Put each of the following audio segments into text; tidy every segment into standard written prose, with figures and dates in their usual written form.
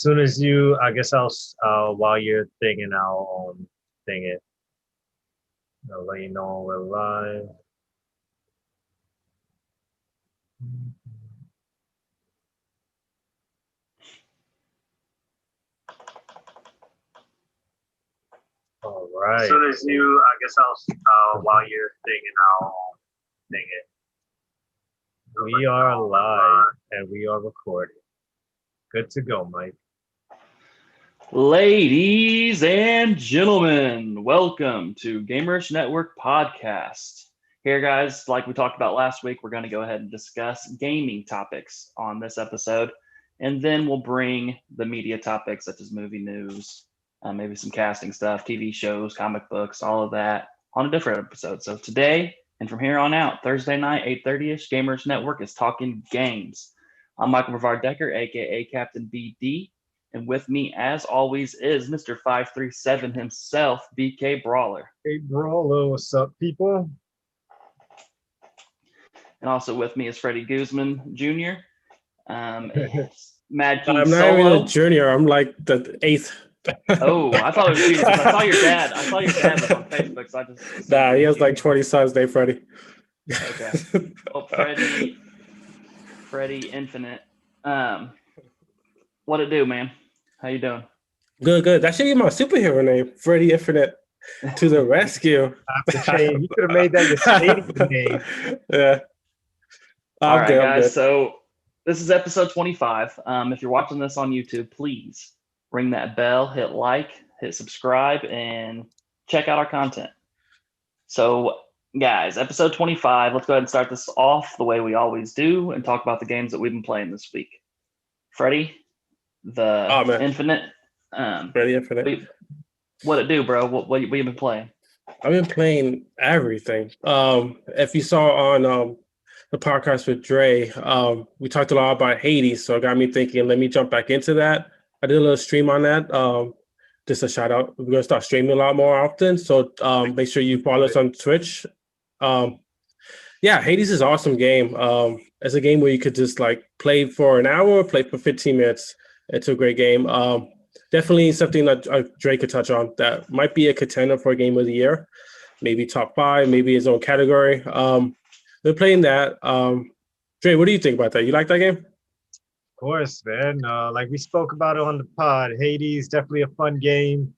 Soon as you, I guess while you're thinking, I'll thing it. I'll let you know we're live. All right. As soon as you, I guess while you're thinking, I'll thing it. We are live and we are recording. Good to go, Mike. Ladies and gentlemen, welcome to Gamerish Network Podcast. Here, guys, like we talked about last week, we're going to go ahead and discuss gaming topics on this episode, and then we'll bring the media topics such as movie news, maybe some casting stuff, TV shows, comic books, all of that on a different episode. So today and from here on out, Thursday night, 8:30ish, Gamerish Network is talking games. I'm Michael Brevard Decker, aka Captain BD. And with me, as always, is Mr. 537 himself, BK Brawler. Hey, Brawler, what's up, people? And also with me is Freddie Guzman Jr. Mad King I'm not Solo. even a junior. I'm like the eighth. Oh, I thought it was junior. I saw your dad. I saw your dad was on Facebook, so I just. Nah, he has like 20 sons. They Freddie. Okay. Well, Freddie Infinite. What it do, man? How you doing? Good. That should be my superhero name, Freddie Infinite to the rescue. You could have made that your stadium name. Yeah. All right, guys. Good. So this is episode 25. If you're watching this on YouTube, please ring that bell, hit like, hit subscribe, and check out our content. So, guys, episode 25. Let's go ahead and start this off the way we always do and talk about the games that we've been playing this week. Freddie, the Infinite. Freddie Infinite. What it do, bro? What you been playing? I've been playing everything. If you saw on the podcast with Dre, we talked a lot about Hades, so it got me thinking, let me jump back into that. I did a little stream on that. Just a shout out. We're gonna start streaming a lot more often. So make sure you follow us on Twitch. Hades is an awesome game. It's a game where you could just like play for an hour, play for 15 minutes. It's a great game. Definitely something that Dre could touch on. That might be a contender for Game of the Year. Maybe top 5, maybe his own category. We're playing that. Dre, what do you think about that? You like that game? Of course, man. Like we spoke about it on the pod, Hades, definitely a fun game.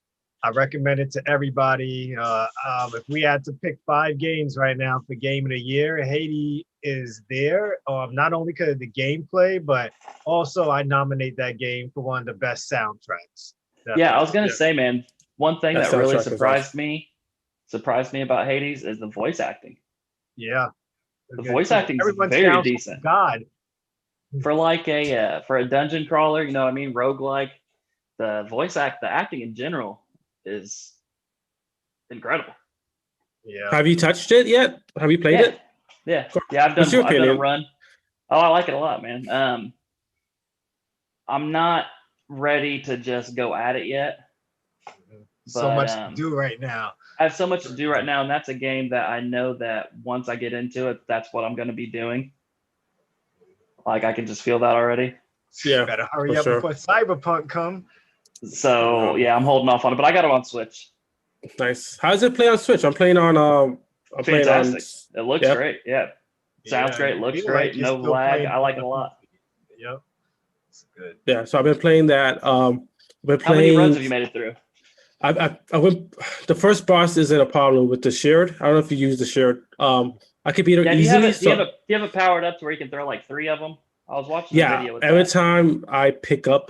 I recommend it to everybody. If we had to pick 5 games right now for Game of the Year, Hades is there. Not only because of the gameplay, but also I nominate that game for one of the best soundtracks. Definitely. Yeah, I was gonna say, man, one thing that really surprised me about Hades is the voice acting. Yeah, the voice acting is very decent. God, for like for a dungeon crawler, you know what I mean, roguelike, the acting in general is incredible. Yeah. Have you touched it yet? Have you played it? Yeah. I've done a run. Oh, I like it a lot, man. I'm not ready to just go at it yet. So much to do right now. I have so much to do right now, and that's a game that I know that once I get into it, that's what I'm going to be doing. Like, I can just feel that already. Yeah, better hurry up before Cyberpunk come. So yeah, I'm holding off on it, but I got it on Switch. Nice. How does it play on Switch? I'm playing on. Fantastic. It looks great. Yeah, sounds great. Looks great. No lag. I like it a lot. Yep, it's good. Yeah, so I've been playing that. How many runs have you made it through? I went. The first boss isn't a problem with the shield. I don't know if you use the shield. I could beat it easily. Do you have it powered up to where you can throw like 3 of them? I was watching the video with every time I pick up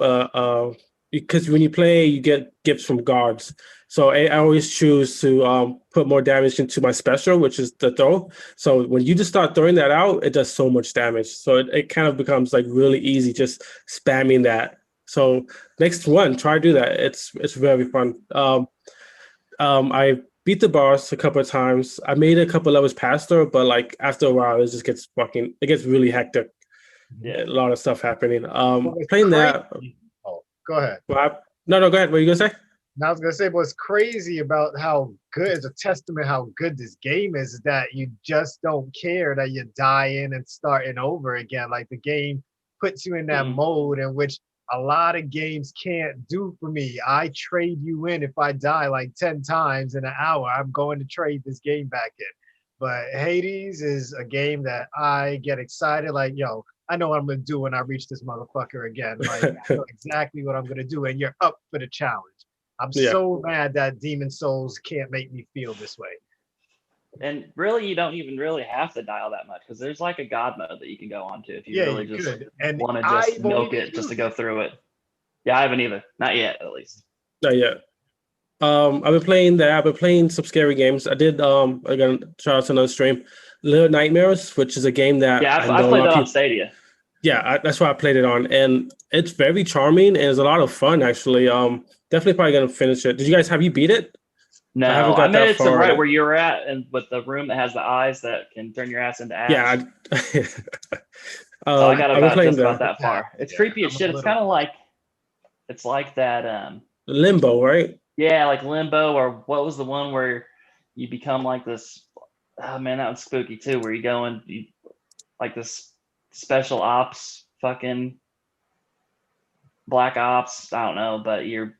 because when you play, you get gifts from guards. So I always choose to put more damage into my special, which is the throw. So when you just start throwing that out, it does so much damage. So it kind of becomes like really easy just spamming that. So next one, try to do that. It's very fun. I beat the boss a couple of times. I made a couple levels past her, but like after a while, it gets really hectic. Yeah, a lot of stuff happening. Playing that. Oh, go ahead. Well, no, go ahead. What are you gonna say? And I was gonna say what's crazy about how good, it's a testament how good this game is that you just don't care that you're dying and starting over again. Like the game puts you in that mode in which a lot of games can't do for me. I trade you in if I die like 10 times in an hour. I'm going to trade this game back in. But Hades is a game that I get excited. Like, yo, I know what I'm gonna do when I reach this motherfucker again. Like, I know exactly what I'm gonna do, and you're up for the challenge. I'm so mad that Demon Souls can't make me feel this way. And really, you don't even really have to dial that much because there's like a God mode that you can go on to if you really just want to just milk it just to go through it. Yeah, I haven't either. Not yet, at least. Not yet. I've been playing that. I've been playing some scary games. I did. Again, shout out to another stream, Little Nightmares, which is a game that I played that on Stadia. Yeah, that's why I played it on, and it's very charming and it's a lot of fun. Actually, definitely probably gonna finish it. Have you beat it? No, I made it to right where you were at, and with the room that has the eyes that can turn your ass into ash. Yeah. So I got about that far. It's creepy as shit. It's kind of like, it's like that. Limbo, right? Yeah, like Limbo, or what was the one where you become like this? Oh man, that was spooky too. Where you go and you like this special ops, fucking black ops. I don't know, but you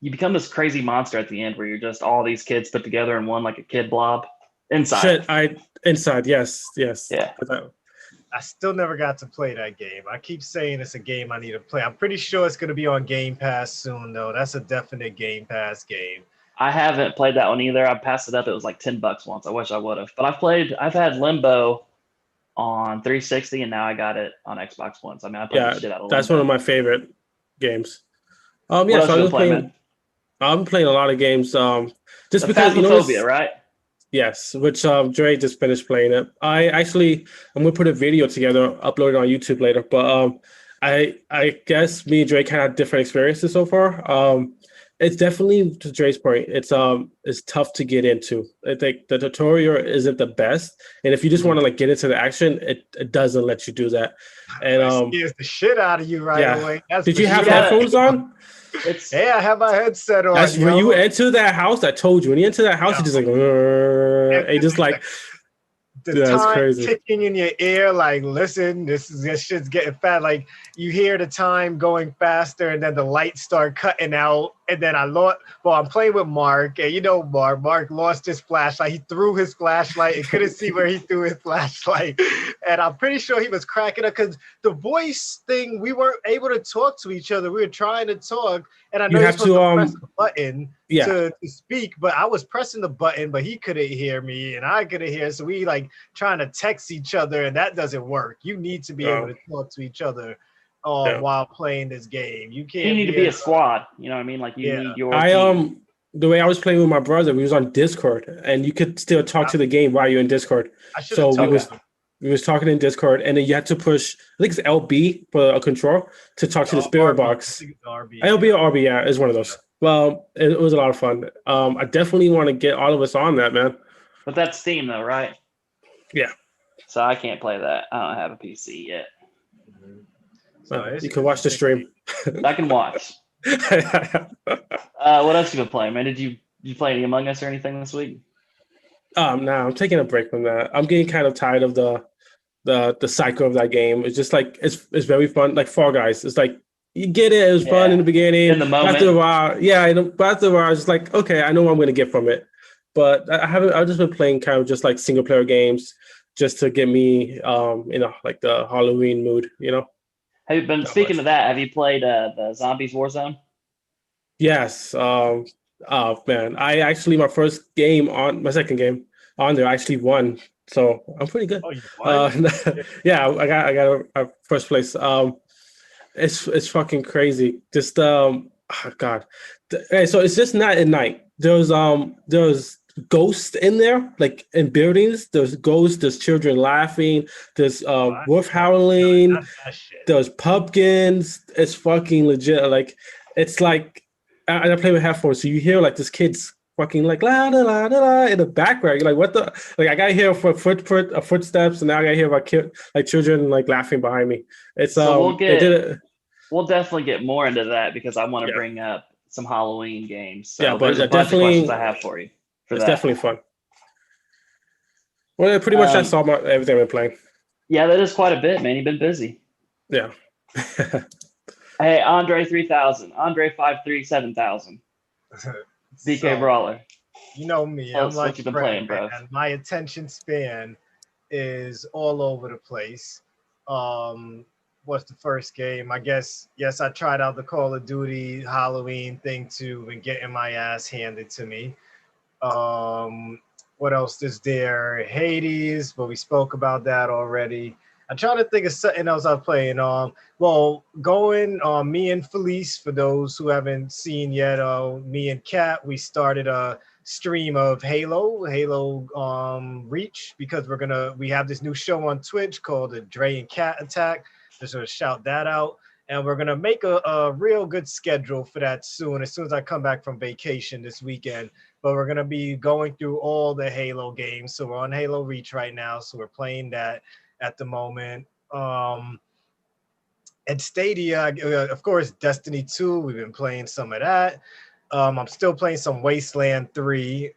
become this crazy monster at the end where you're just all these kids put together in one, like a kid blob. Inside. Inside, yes. Yeah. I still never got to play that game. I keep saying it's a game I need to play. I'm pretty sure it's going to be on Game Pass soon, though. That's a definite Game Pass game. I haven't played that one either. I passed it up. It was like $10 once. I wish I would have. But I've had Limbo on 360, and now I got it on Xbox One. So I mean, I played the shit out of Limbo. That's one of my favorite games. What else you been playing? I'm playing a lot of games. Just because Phasmophobia, right? Yes, which Dre just finished playing it. I'm gonna put a video together, upload it on YouTube later. But I guess me and Dre kind of have different experiences so far. It's definitely, to Dre's point, it's tough to get into. I think the tutorial isn't the best, and if you just want to like get into the action, it doesn't let you do that. And it scares the shit out of you right away. Did you have headphones on? I have my headset on. When you enter that house, I told you. When you enter that house, it's just like, and just like. The time ticking in your ear, like, listen, this shit's getting fat. Like, you hear the time going faster, and then the lights start cutting out. And then I'm playing with Mark, and Mark lost his flashlight. He threw his flashlight and couldn't see where he threw his flashlight. And I'm pretty sure he was cracking up because the voice thing, we weren't able to talk to each other. We were trying to talk, and I know you're supposed to press the button to speak, but I was pressing the button, but he couldn't hear me, and I couldn't hear. So we like trying to text each other, and that doesn't work. You need to be able to talk to each other while playing this game. You need to be a squad. You know what I mean? Like you need your team. The way I was playing with my brother, we was on Discord, and you could still talk to the game while you're in Discord. So we was talking in Discord, and then you had to push, I think it's LB for a control to talk to the spirit box. LB or RB, yeah, is one of those. Well, it was a lot of fun. I definitely want to get all of us on that, man. But that's Steam, though, right? Yeah. So I can't play that. I don't have a PC yet. So you can watch the stream. I can watch. What else you been playing, man? Did you play any Among Us or anything this week? No, I'm taking a break from that. I'm getting kind of tired of the cycle of that game. It's just like it's very fun. Like Fall Guys. It's like you get it. It was fun in the beginning. In the moment. After a while, but after a while, it's like, okay, I know what I'm going to get from it. But I've just been playing kind of just like single player games just to get me, like the Halloween mood, Have you been speaking of that? Have you played the Zombies Warzone? Yes. Oh man, my second game on there, I actually won, so I'm pretty good. Oh, you won? Yeah, I got a first place. It's fucking crazy. Just oh god. Hey, so it's just not at night. There's ghosts in there, like in buildings. There's ghosts. There's children laughing. There's wolf howling. There's pumpkins. It's fucking legit. Like it's like. And I play with headphones, so you hear like this kid's fucking like la la la la in the background. You're like, what the? Like I gotta hear footsteps, and now I gotta hear about children like laughing behind me. It's so we'll definitely get more into that because I want to bring up some Halloween games. So but there's a bunch of questions I have for you. It's definitely fun. Well, pretty much that's all everything I've been playing. Yeah, that is quite a bit, man. You've been busy. Yeah. Hey, Andre 3000, Andre 53 7000, DK So, Brawler. you know me, I'm What like you been Fred, playing, bro? man. My attention span is all over the place. Um, what's the first game? I guess, yes, I tried out the Call of Duty Halloween thing too and getting my ass handed to me. Um, what else is there? Hades, but we spoke about that already. I'm trying to think of something else I'm playing. Me and Felice, for those who haven't seen yet, me and Kat, we started a stream of Halo Reach, because we have this new show on Twitch called the Dre and Cat Attack. Just sort of shout that out. And we're gonna make a real good schedule for that soon, as soon as I come back from vacation this weekend. But we're going to be going through all the Halo games. So we're on Halo Reach right now. So we're playing that at the moment. And Stadia, of course, Destiny 2, we've been playing some of that. I'm still playing some Wasteland 3.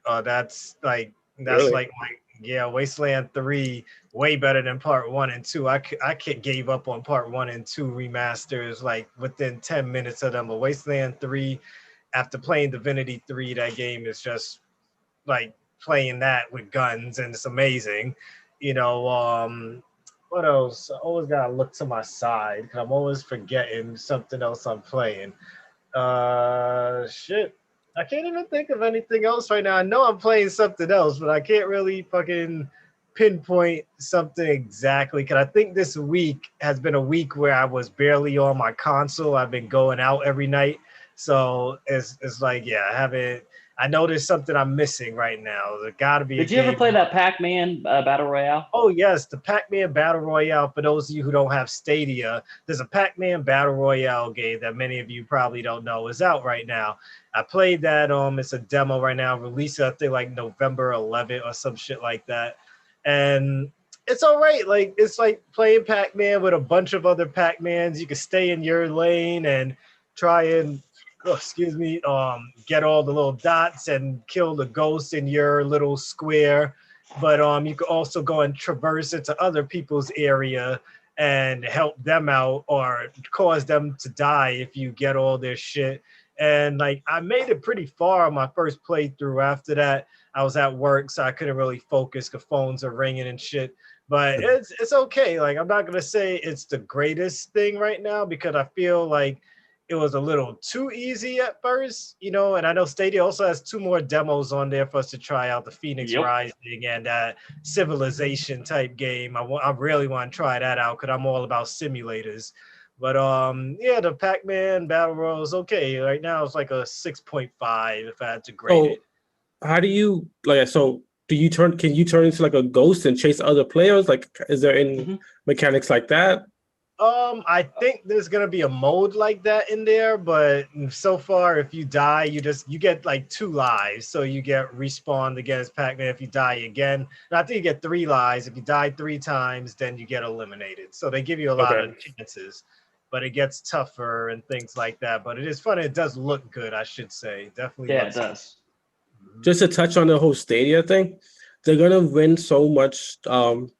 Really? Wasteland 3, way better than part 1 and 2. I gave up on part 1 and 2 remasters like within 10 minutes of them. But Wasteland 3, after playing Divinity 3, that game is just like playing that with guns, and it's amazing. You know, what else? I always gotta look to my side because I'm always forgetting something else I'm playing. Shit. I can't even think of anything else right now. I know I'm playing something else, but I can't really fucking pinpoint something exactly. Because I think this week has been a week where I was barely on my console. I've been going out every night. So it's like, yeah, I know there's something I'm missing right now. There got to be a Did you ever game. play that Pac-Man Battle Royale? Oh, yes, the Pac-Man Battle Royale. For those of you who don't have Stadia, there's a Pac-Man Battle Royale game that many of you probably don't know is out right now. I played that. It's a demo right now, released I think like November 11th or some shit like that. And it's all right. Like, it's like playing Pac-Man with a bunch of other Pac-Mans. You can stay in your lane and try and get all the little dots and kill the ghosts in your little square. But you can also go and traverse into other people's area and help them out or cause them to die if you get all their shit. And like, I made it pretty far on my first playthrough. After that, I was at work, so I couldn't really focus because phones are ringing and shit. But it's okay. Like, I'm not gonna say it's the greatest thing right now because I feel like it was a little too easy at first, and I know Stadia also has 2 more demos on there for us to try out, the Phoenix Rising and that Civilization type game. I really want to try that out because I'm all about simulators. But the Pac-Man Battle Royale is okay. Right now it's like a 6.5 if I had to grade it. How do you can you turn into like a ghost and chase other players? Like, is there any mechanics like that? I think there's gonna be a mode like that in there, but so far, if you die, you get like 2 lives, so you get respawned against Pac-Man if you die again. And I think you get 3 lives. If you die 3 times, then you get eliminated. So they give you a lot of chances, but it gets tougher and things like that. But it is fun. It does look good, I should say. Definitely. Yeah, it does. Just to touch on the whole Stadia thing, they're gonna win so much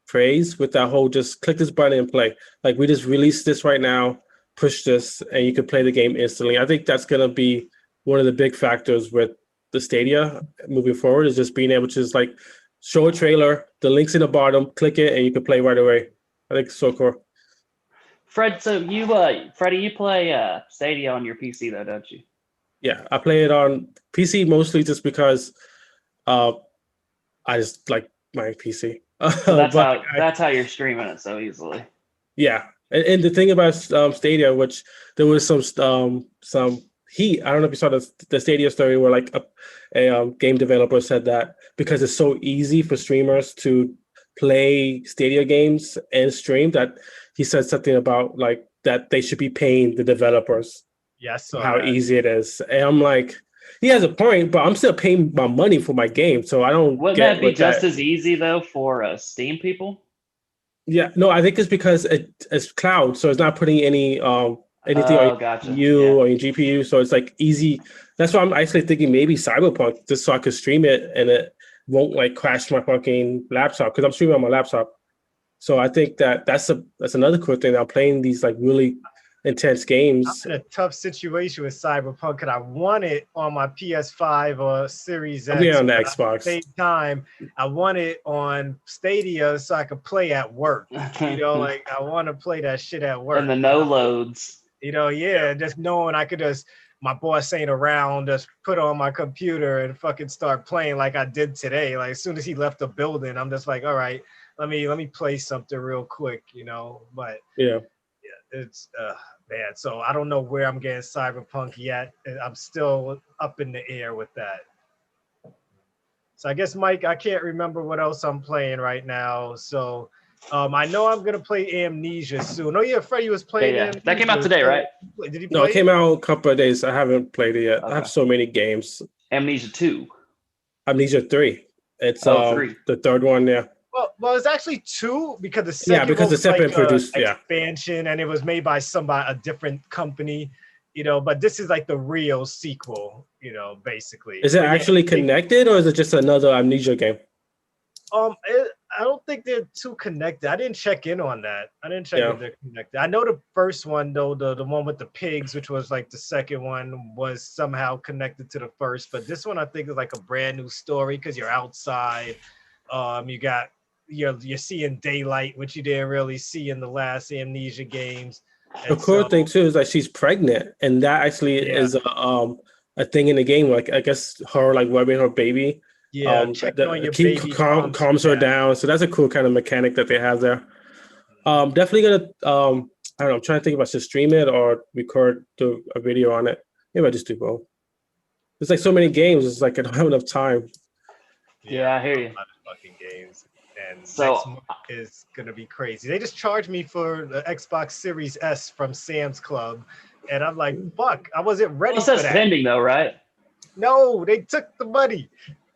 praise with that whole just click this button and play. Like, we just released this right now, push this, and you can play the game instantly. I think that's gonna be one of the big factors with the Stadia moving forward, is just being able to just like show a trailer, the link's in the bottom, click it, and you can play right away. I think it's so cool. Fred, so Freddie, you play Stadia on your PC though, don't you? Yeah, I play it on PC mostly just because I just like my PC. So that's how you're streaming it so easily. Yeah, and the thing about Stadia, which there was some heat. I don't know if you saw the Stadia story where like a game developer said that because it's so easy for streamers to play Stadia games and stream, that he said something about like that they should be paying the developers. Yes, how easy it is. And I'm like, he has a point, but I'm still paying my money for my game, so I don't. Wouldn't that be just as easy though for Steam people? Yeah, no, I think it's because it's cloud, so it's not putting anything on you or your GPU, so it's like easy. That's why I'm actually thinking maybe Cyberpunk, just so I could stream it and it won't like crash my fucking laptop because I'm streaming on my laptop. So I think that's another cool thing. I'm playing these like really intense games. I'm in a tough situation with Cyberpunk because I want it on my PS5 or Series I'm getting X, on the but at the Xbox. same time, I want it on Stadia so I could play at work. Like I want to play that shit at work. And the no loads. Just knowing I could just, my boss ain't around, just put on my computer and fucking start playing like I did today. Like as soon as he left the building, I'm just like, all right, let me play something real quick, But Yeah. it's man. So I don't know where I'm getting Cyberpunk yet. I'm still up in the air with that. So I guess, Mike, I can't remember what else I'm playing right now. So I know I'm gonna play Amnesia soon. Oh yeah, Freddie was playing. Yeah. Amnesia. That came out today, right? Did he play No, it came out a couple of days. I haven't played it yet. Okay. I have so many games. Amnesia 2. Amnesia 3. It's 3. the third one. Yeah. Well, it's actually 2 because the second because one the was second like produced, expansion, and it was made by a different company, But this is like the real sequel, basically. Is it But yeah, actually connected, or is it just another Amnesia game? I don't think they're too connected. I didn't check in on that. I didn't check if they're connected. I know the first one though, the one with the pigs, which was like the second one, was somehow connected to the first. But this one I think is like a brand new story because you're outside. You're seeing daylight, which you didn't really see in the last Amnesia games. The cool thing too is that she's pregnant, and that actually is a thing in the game. Like I guess her like rubbing her baby. Checking on your baby calms her down. So that's a cool kind of mechanic that they have there. Definitely gonna I don't know, I'm trying to think if I should stream it or record a video on it. Maybe I just do both. There's like so many games, it's like I don't have enough time. Yeah, I hear you. A lot of fucking games. And So- next month is gonna be crazy. They just charged me for the Xbox Series S from Sam's Club. And I'm like, fuck, I wasn't ready Well, it for says that. pending though, right? No, they took the money.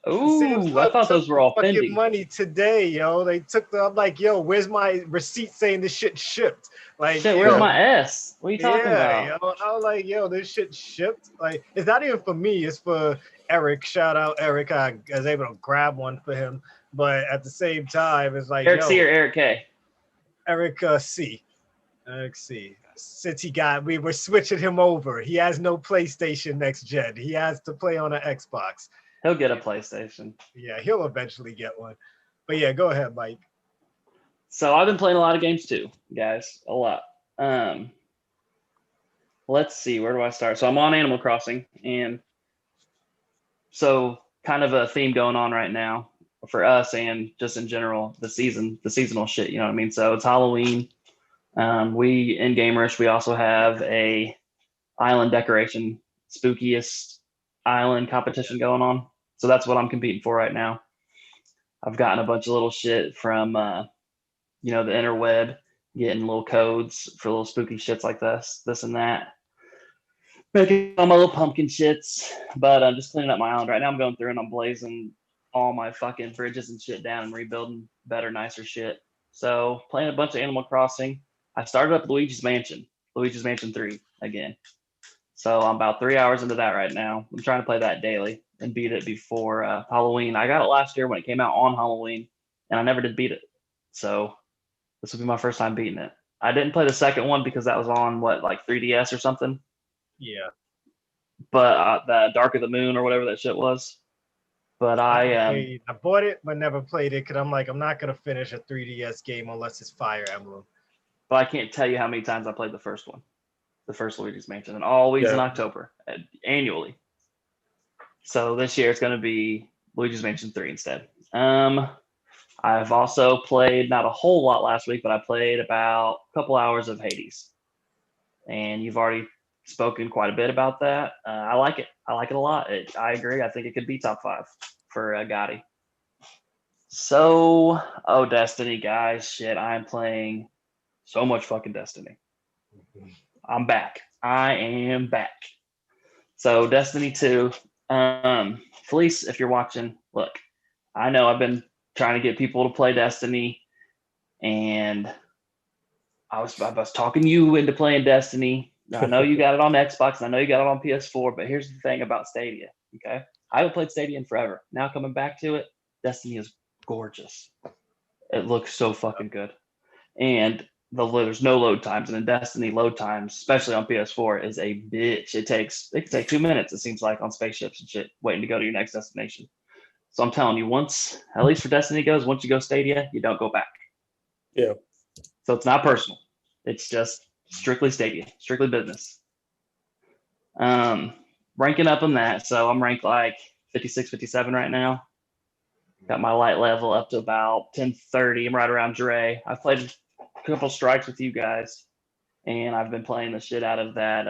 Sam's Ooh, I Club thought those took were all the fucking pending. money today, yo. They took I'm like, yo, where's my receipt saying this shit shipped? Like, Shit, yo, where's my S? What are you talking about? Yo, I was like, yo, this shit shipped. Like, it's not even for me, it's for Eric. Shout out Eric. I was able to grab one for him. But at the same time, it's like, Eric yo, C or Eric K? Eric C. Eric C. Since we were switching him over. He has no PlayStation next gen. He has to play on an Xbox. He'll get a PlayStation. Yeah, he'll eventually get one. But yeah, go ahead, Mike. So I've been playing a lot of games too, guys. A lot. Let's see, where do I start? So I'm on Animal Crossing, and so kind of a theme going on right now for us and just in general, the seasonal shit, you know what I mean? So it's Halloween. We in Gamerish, we also have a island decoration, spookiest island competition going on. So that's what I'm competing for right now. I've gotten a bunch of little shit from the interweb, getting little codes for little spooky shits like this and that. Making all my little pumpkin shits, but I'm just cleaning up my island right now. I'm going through and I'm blazing all my fucking bridges and shit down and rebuilding better, nicer shit. So playing a bunch of Animal Crossing. I started up Luigi's Mansion 3 again. So I'm about 3 hours into that right now. I'm trying to play that daily and beat it before Halloween. I got it last year when it came out on Halloween, and I never did beat it. So this will be my first time beating it. I didn't play the second one because that was on, 3DS or something? Yeah. But the Dark of the Moon or whatever that shit was. But I bought it, but never played it because I'm like, I'm not going to finish a 3DS game unless it's Fire Emblem. But I can't tell you how many times I played the first one. The first Luigi's Mansion, and always in October, annually. So this year it's going to be Luigi's Mansion 3 instead. I've also played, not a whole lot last week, but I played about a couple hours of Hades. And you've already spoken quite a bit about that. I like it. I like it a lot. I agree. I think it could be top 5 for Gotti. So, Destiny, guys. Shit, I'm playing so much fucking Destiny. I'm back. I am back. So Destiny 2. Felice, if you're watching, look, I know I've been trying to get people to play Destiny, and I was talking you into playing Destiny. I know you got it on Xbox, and I know you got it on PS4, but here's the thing about Stadia, okay? I haven't played Stadia in forever. Now coming back to it, Destiny is gorgeous. It looks so fucking good. And there's no load times, and in Destiny, load times, especially on PS4, is a bitch. It can take 2 minutes. It seems like on spaceships and shit, waiting to go to your next destination. So I'm telling you, once, at least for Destiny goes, once you go Stadia, you don't go back. Yeah. So it's not personal. It's just strictly Stadia, strictly business. Ranking up on that. So I'm ranked like 56, 57 right now. Got my light level up to about 1030. I'm right around Dre. I've played a couple strikes with you guys, and I've been playing the shit out of that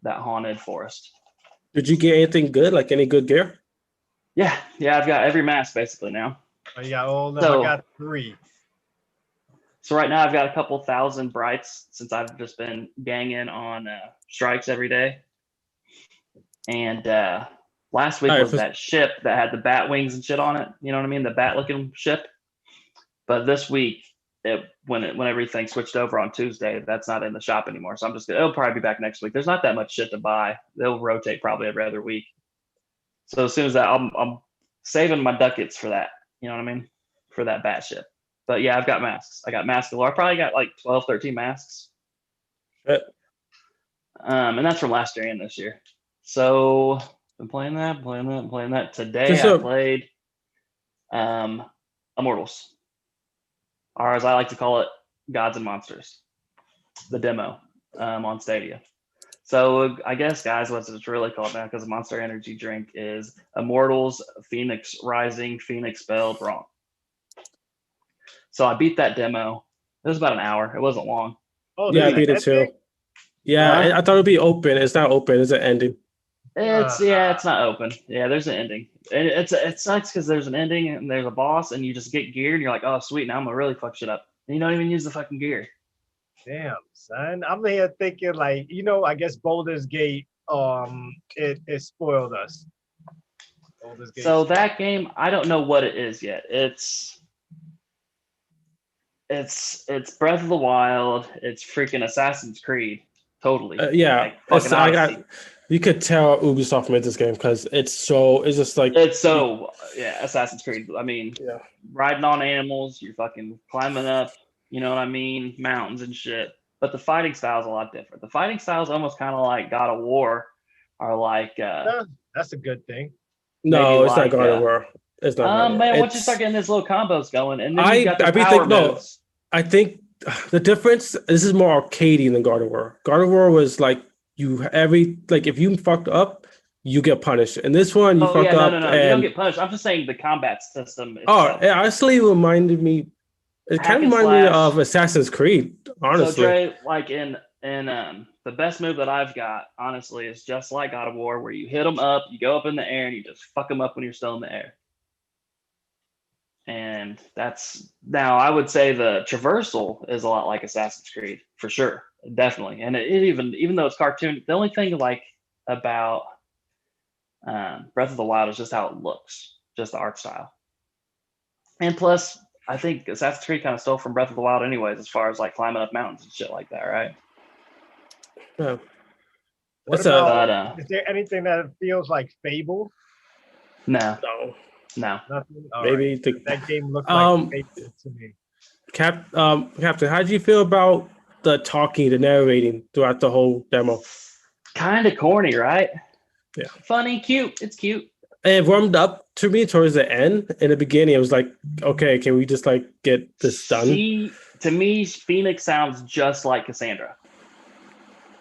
haunted forest. Did you get anything good? Like any good gear? Yeah. I've got every mask basically now. Oh, you got all of them. I got 3. So right now I've got a couple thousand brights since I've just been ganging on strikes every day. And last week was that ship that had the bat wings and shit on it. You know what I mean? The bat looking ship. But this week, when everything switched over on Tuesday, that's not in the shop anymore. So it'll probably be back next week. There's not that much shit to buy. They'll rotate probably every other week. So as soon as that, I'm saving my ducats for that. You know what I mean? For that bat ship. But yeah, I've got masks. I got masks galore. I probably got like 12, 13 masks. Shit. And that's from last year and this year. So been playing that. Today I played Immortals. Or as I like to call it, Gods and Monsters. The demo on Stadia. So I guess, guys, what it's really called now, because the Monster Energy drink is Immortals Phoenix Rising, Phoenix spelled wrong. So I beat that demo. It was about an hour. It wasn't long. Oh, yeah, I beat it too. Yeah, I thought it'd be open. It's not open. It's an ending. It's not open. Yeah, there's an ending. It sucks because there's an ending and there's a boss and you just get geared and you're like, oh sweet, now I'm gonna really fuck shit up. And you don't even use the fucking gear. Damn, son. I'm here thinking like, I guess Baldur's Gate, it spoiled us. So that game, I don't know what it is yet. It's Breath of the Wild. It's freaking Assassin's Creed. Totally. Yeah. You could tell Ubisoft made this game because it's just like Assassin's Creed. I mean, riding on animals, you're fucking climbing up, you know what I mean, mountains and shit. But the fighting style is a lot different. The fighting style is almost kind of like God of War, or like. That's a good thing. No, it's not God of War. It's not. Man, once you start getting these little combos going, and then you got the power moves. I think the difference. This is more arcadey than God of War. God of War was like if you fucked up, you get punished. And this one, you fuck up. No, you don't get punished. I'm just saying the combat system. It honestly reminded me. It kind of reminded me of Assassin's Creed. Honestly, so Dre, like in the best move that I've got, honestly, is just like God of War, where you hit them up, you go up in the air, and you just fuck them up when you're still in the air. And now I would say the traversal is a lot like Assassin's Creed for sure, definitely. And it even though it's cartoon, the only thing like about Breath of the Wild is just how it looks, just the art style. And plus, I think Assassin's Creed kind of stole from Breath of the Wild, anyways, as far as like climbing up mountains and shit like that, right? Yeah. Is there anything that feels like Fable? No. Nothing. Maybe that game looked like Fable to me. Captain, how did you feel about the narrating throughout the whole demo? Kind of corny, right? Yeah. Funny, cute. It's cute. It warmed up to me towards the end. In the beginning, it was like, okay, can we just like get this done? To me, Phoenix sounds just like Cassandra.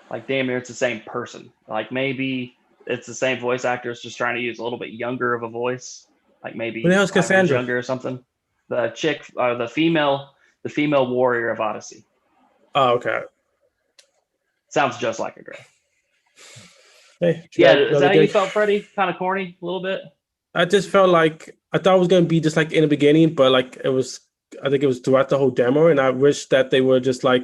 Like, damn near it's the same person. Like, maybe it's the same voice actor. It's just trying to use a little bit younger of a voice. Like maybe when was Cassandra younger or something. The chick, the female warrior of Odyssey. Oh, okay. Sounds just like a girl. Hey, is that how you felt, Freddie? Kind of corny, a little bit. I just felt like I thought it was gonna be just like in the beginning, but like it was. I think it was throughout the whole demo, and I wish that they were just like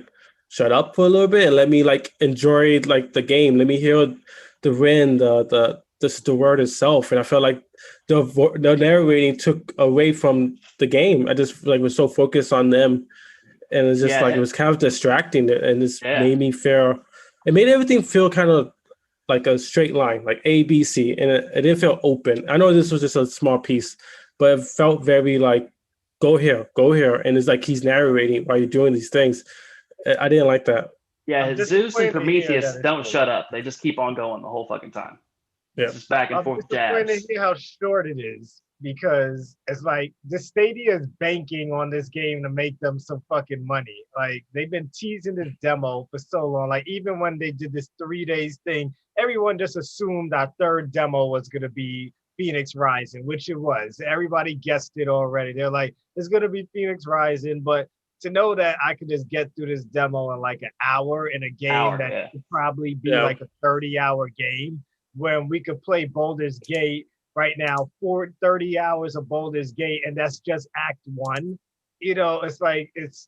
shut up for a little bit and let me like enjoy like the game. Let me hear the wind, the word itself, and I felt like the narrating took away from the game. I just like was so focused on them, and it's just it was kind of distracting, and this made me feel. It made everything feel kind of like a straight line, like A, B, C, and it didn't feel open. I know this was just a small piece, but it felt very like go here, and it's like he's narrating while you're doing these things. I didn't like that. Yeah, I'm Zeus and disappointed to hear Prometheus that it's don't so shut long. up. They just keep on going the whole fucking time. Yeah. It's just back and I'm forth disappointed jabs. to hear how short it is because it's like the Stadia is banking on this game to make them some fucking money. Like they've been teasing this demo for so long. Like even when they did this 3 days thing, everyone just assumed our third demo was gonna be Phoenix Rising, which it was. Everybody guessed it already. They're like, it's gonna be Phoenix Rising, but to know that I could just get through this demo in like an hour in a game that Yeah. could probably be Yeah. like a 30-hour game when we could play Baldur's Gate right now for 30 hours of Baldur's Gate, and that's just Act 1. You know, it's like it's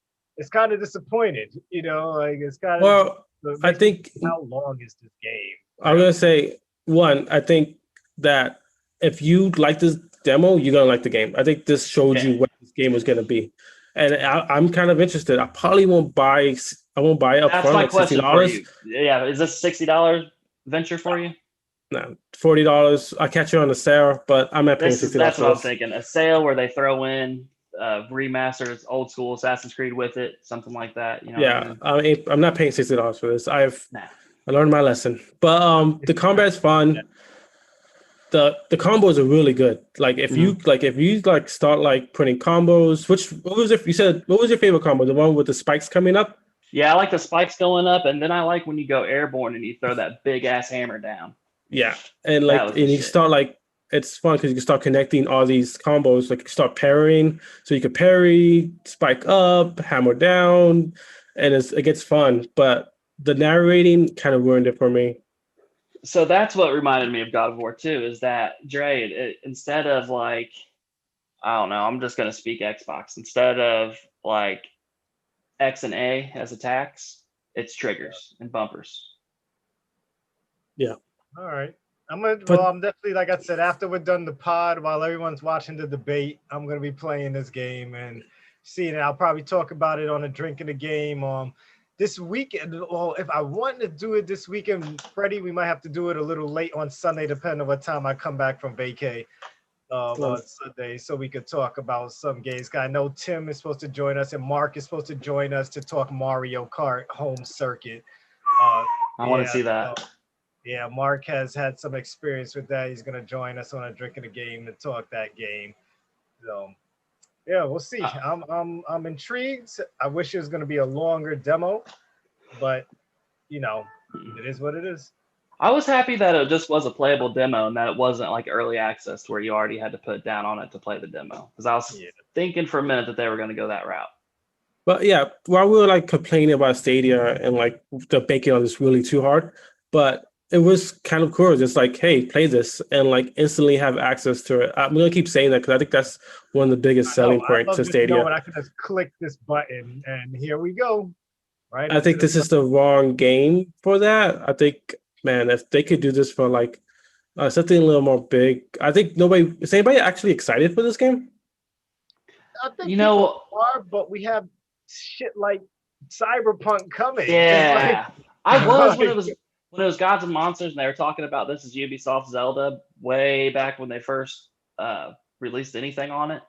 kind of disappointed. You know, like it's kind of. Well, it I makes me think how long is this game? I'm gonna say one. I think that if you like this demo, you're gonna like the game. I think this showed Yeah. you what this game was gonna be, and I'm kind of interested. I probably won't buy. I won't buy it up That's front my like question for $60. you. Yeah, is this $60 venture for you? No, $40. I catch you on the sale, but I'm not paying $60 That's for what I'm this. thinking. A sale where they throw in remasters, old school Assassin's Creed with it, something like that. You know what I Yeah, mean? I'm not paying $60 for this. I Nah. learned my lesson. But the combat's fun. The combos are really good. Like if you start like putting combos, what was it? You said what was your favorite combo? The one with the spikes coming up? Yeah, I like the spikes going up, and then I like when you go airborne and you throw that big ass hammer down. Yeah, and That was the you shit. start like it's fun because you can start connecting all these combos. Like you start parrying, so you can parry, spike up, hammer down, and it gets fun. But the narrating kind of ruined it for me. So that's what reminded me of God of War 2 is that Dre, instead of like, I don't know, I'm just gonna speak Xbox. Instead of like X and A as attacks, it's triggers and bumpers. All right. I'm definitely, like I said, after we're done the pod, while everyone's watching the debate, I'm gonna be playing this game and seeing it. I'll probably talk about it on a drink in the game. This weekend, well, if I want to do it this weekend, Freddie, we might have to do it a little late on Sunday, depending on what time I come back from vacay on Sunday, so we could talk about some games. I know Tim is supposed to join us, and Mark is supposed to join us to talk Mario Kart home circuit. I want to see that. Yeah, Mark has had some experience with that. He's going to join us on a drink in the game to talk that game. So, yeah, we'll see. I'm intrigued. I wish it was going to be a longer demo, but you know, it is what it is. I was happy that it just was a playable demo and that it wasn't like early access where you already had to put down on it to play the demo. Because I was thinking for a minute that they were going to go that route. But yeah, while we were like complaining about Stadia and like the banking on this really too hard, but it was kind of cool. Just like, hey, play this and like instantly have access to it. I'm gonna keep saying that because I think that's one of the biggest selling points to Stadia. I can just click this button and here we go. Right. I think this is the wrong game for that. I think, man, if they could do this for like something a little more big, I think is anybody actually excited for this game? I think people are, but we have shit like Cyberpunk coming. Yeah, I was when it was Gods and Monsters, and they were talking about this as Ubisoft Zelda way back when they first released anything on it.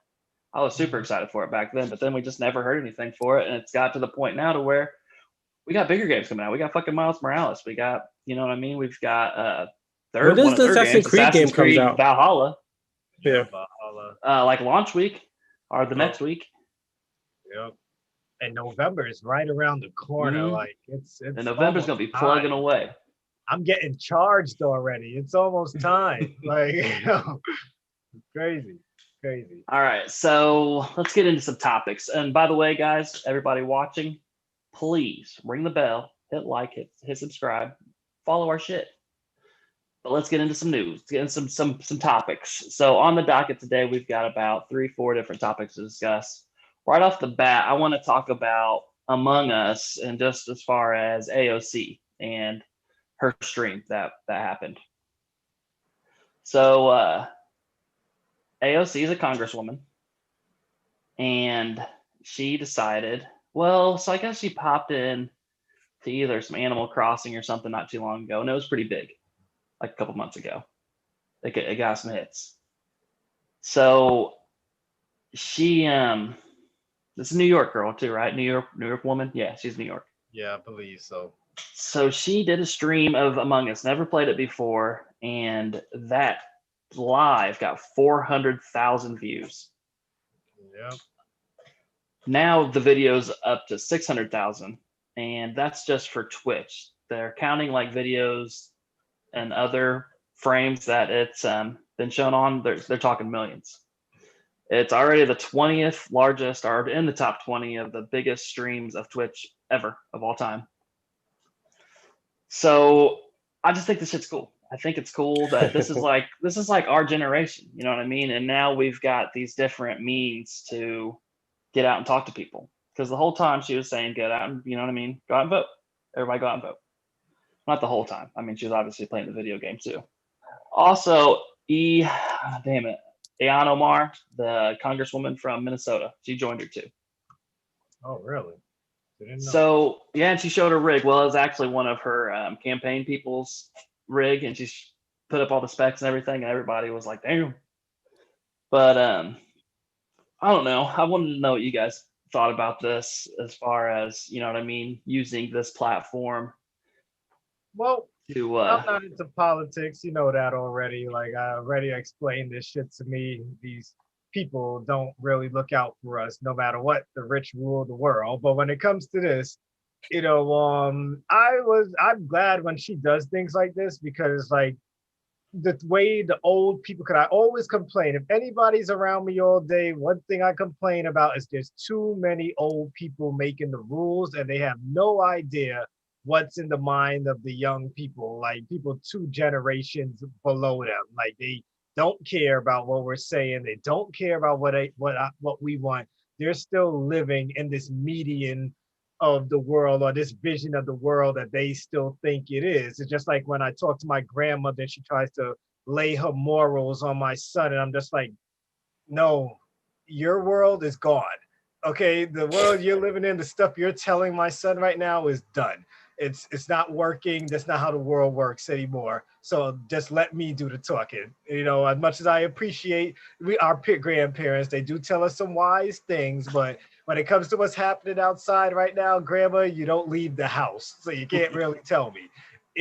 I was super excited for it back then, but then we just never heard anything for it, and it's got to the point now to where we got bigger games coming out. We got fucking Miles Morales. We got, you know what I mean? We've got when does the Assassin's Creed game comes out? Valhalla. Yeah, Valhalla. Like launch week or the next week. Yep. And November is right around the corner. Mm-hmm. Like it's and November's gonna be plugging away. I'm getting charged already. It's almost time. Like, you know, crazy. All right, so let's get into some topics. And by the way, guys, everybody watching, please ring the bell, hit like, hit subscribe, follow our shit. But let's get into some news, get into some topics. So on the docket today, we've got about 3-4 different topics to discuss. Right off the bat, I want to talk about Among Us and just as far as AOC and her stream that happened. So AOC is a congresswoman, and she decided, so I guess she popped in to either some Animal Crossing or something not too long ago, and it was pretty big, like a couple months ago. It got some hits. So she, this is a New York girl too, right? New York woman. Yeah, she's New York. Yeah, I believe so. So she did a stream of Among Us, never played it before, and that live got 400,000 views. Yep. Now the video's up to 600,000, and that's just for Twitch. They're counting like videos and other frames that it's been shown on. They're talking millions. It's already the 20th largest, or in the top 20 of the biggest streams of Twitch ever of all time. So I just think this shit's cool. I think it's cool that this is like our generation. You know what I mean? And now we've got these different means to get out and talk to people. Because the whole time she was saying, get out and, you know what I mean? Go out and vote. Everybody go out and vote. Not the whole time. I mean, she was obviously playing the video game too. Also, Ilhan Omar, the congresswoman from Minnesota, she joined her too. Oh, really? Didn't know. So, yeah, and she showed her rig. Well, it was actually one of her campaign people's rig, and she put up all the specs and everything, and everybody was like, damn. But I don't know. I wanted to know what you guys thought about this as far as, you know what I mean, using this platform Well, to I'm not into politics. You know that already. Like, I already explained this shit to me. These people don't really look out for us, no matter what the rich rule the world. But when it comes to this, I'm glad when she does things like this, because like the way the old people, could I always complain if anybody's around me all day, one thing I complain about is there's too many old people making the rules and they have no idea what's in the mind of the young people, like people 2 generations below them. Like they don't care about what we're saying, they don't care about what we want. They're still living in this median of the world, or this vision of the world that they still think it is. It's just like when I talk to my grandmother and she tries to lay her morals on my son, and I'm just like, no, your world is gone. Okay, the world you're living in, the stuff you're telling my son right now is done. It's not working. That's not how the world works anymore. So just let me do the talking. As much as I appreciate our grandparents, they do tell us some wise things, but when it comes to what's happening outside right now, Grandma, you don't leave the house, so you can't really tell me.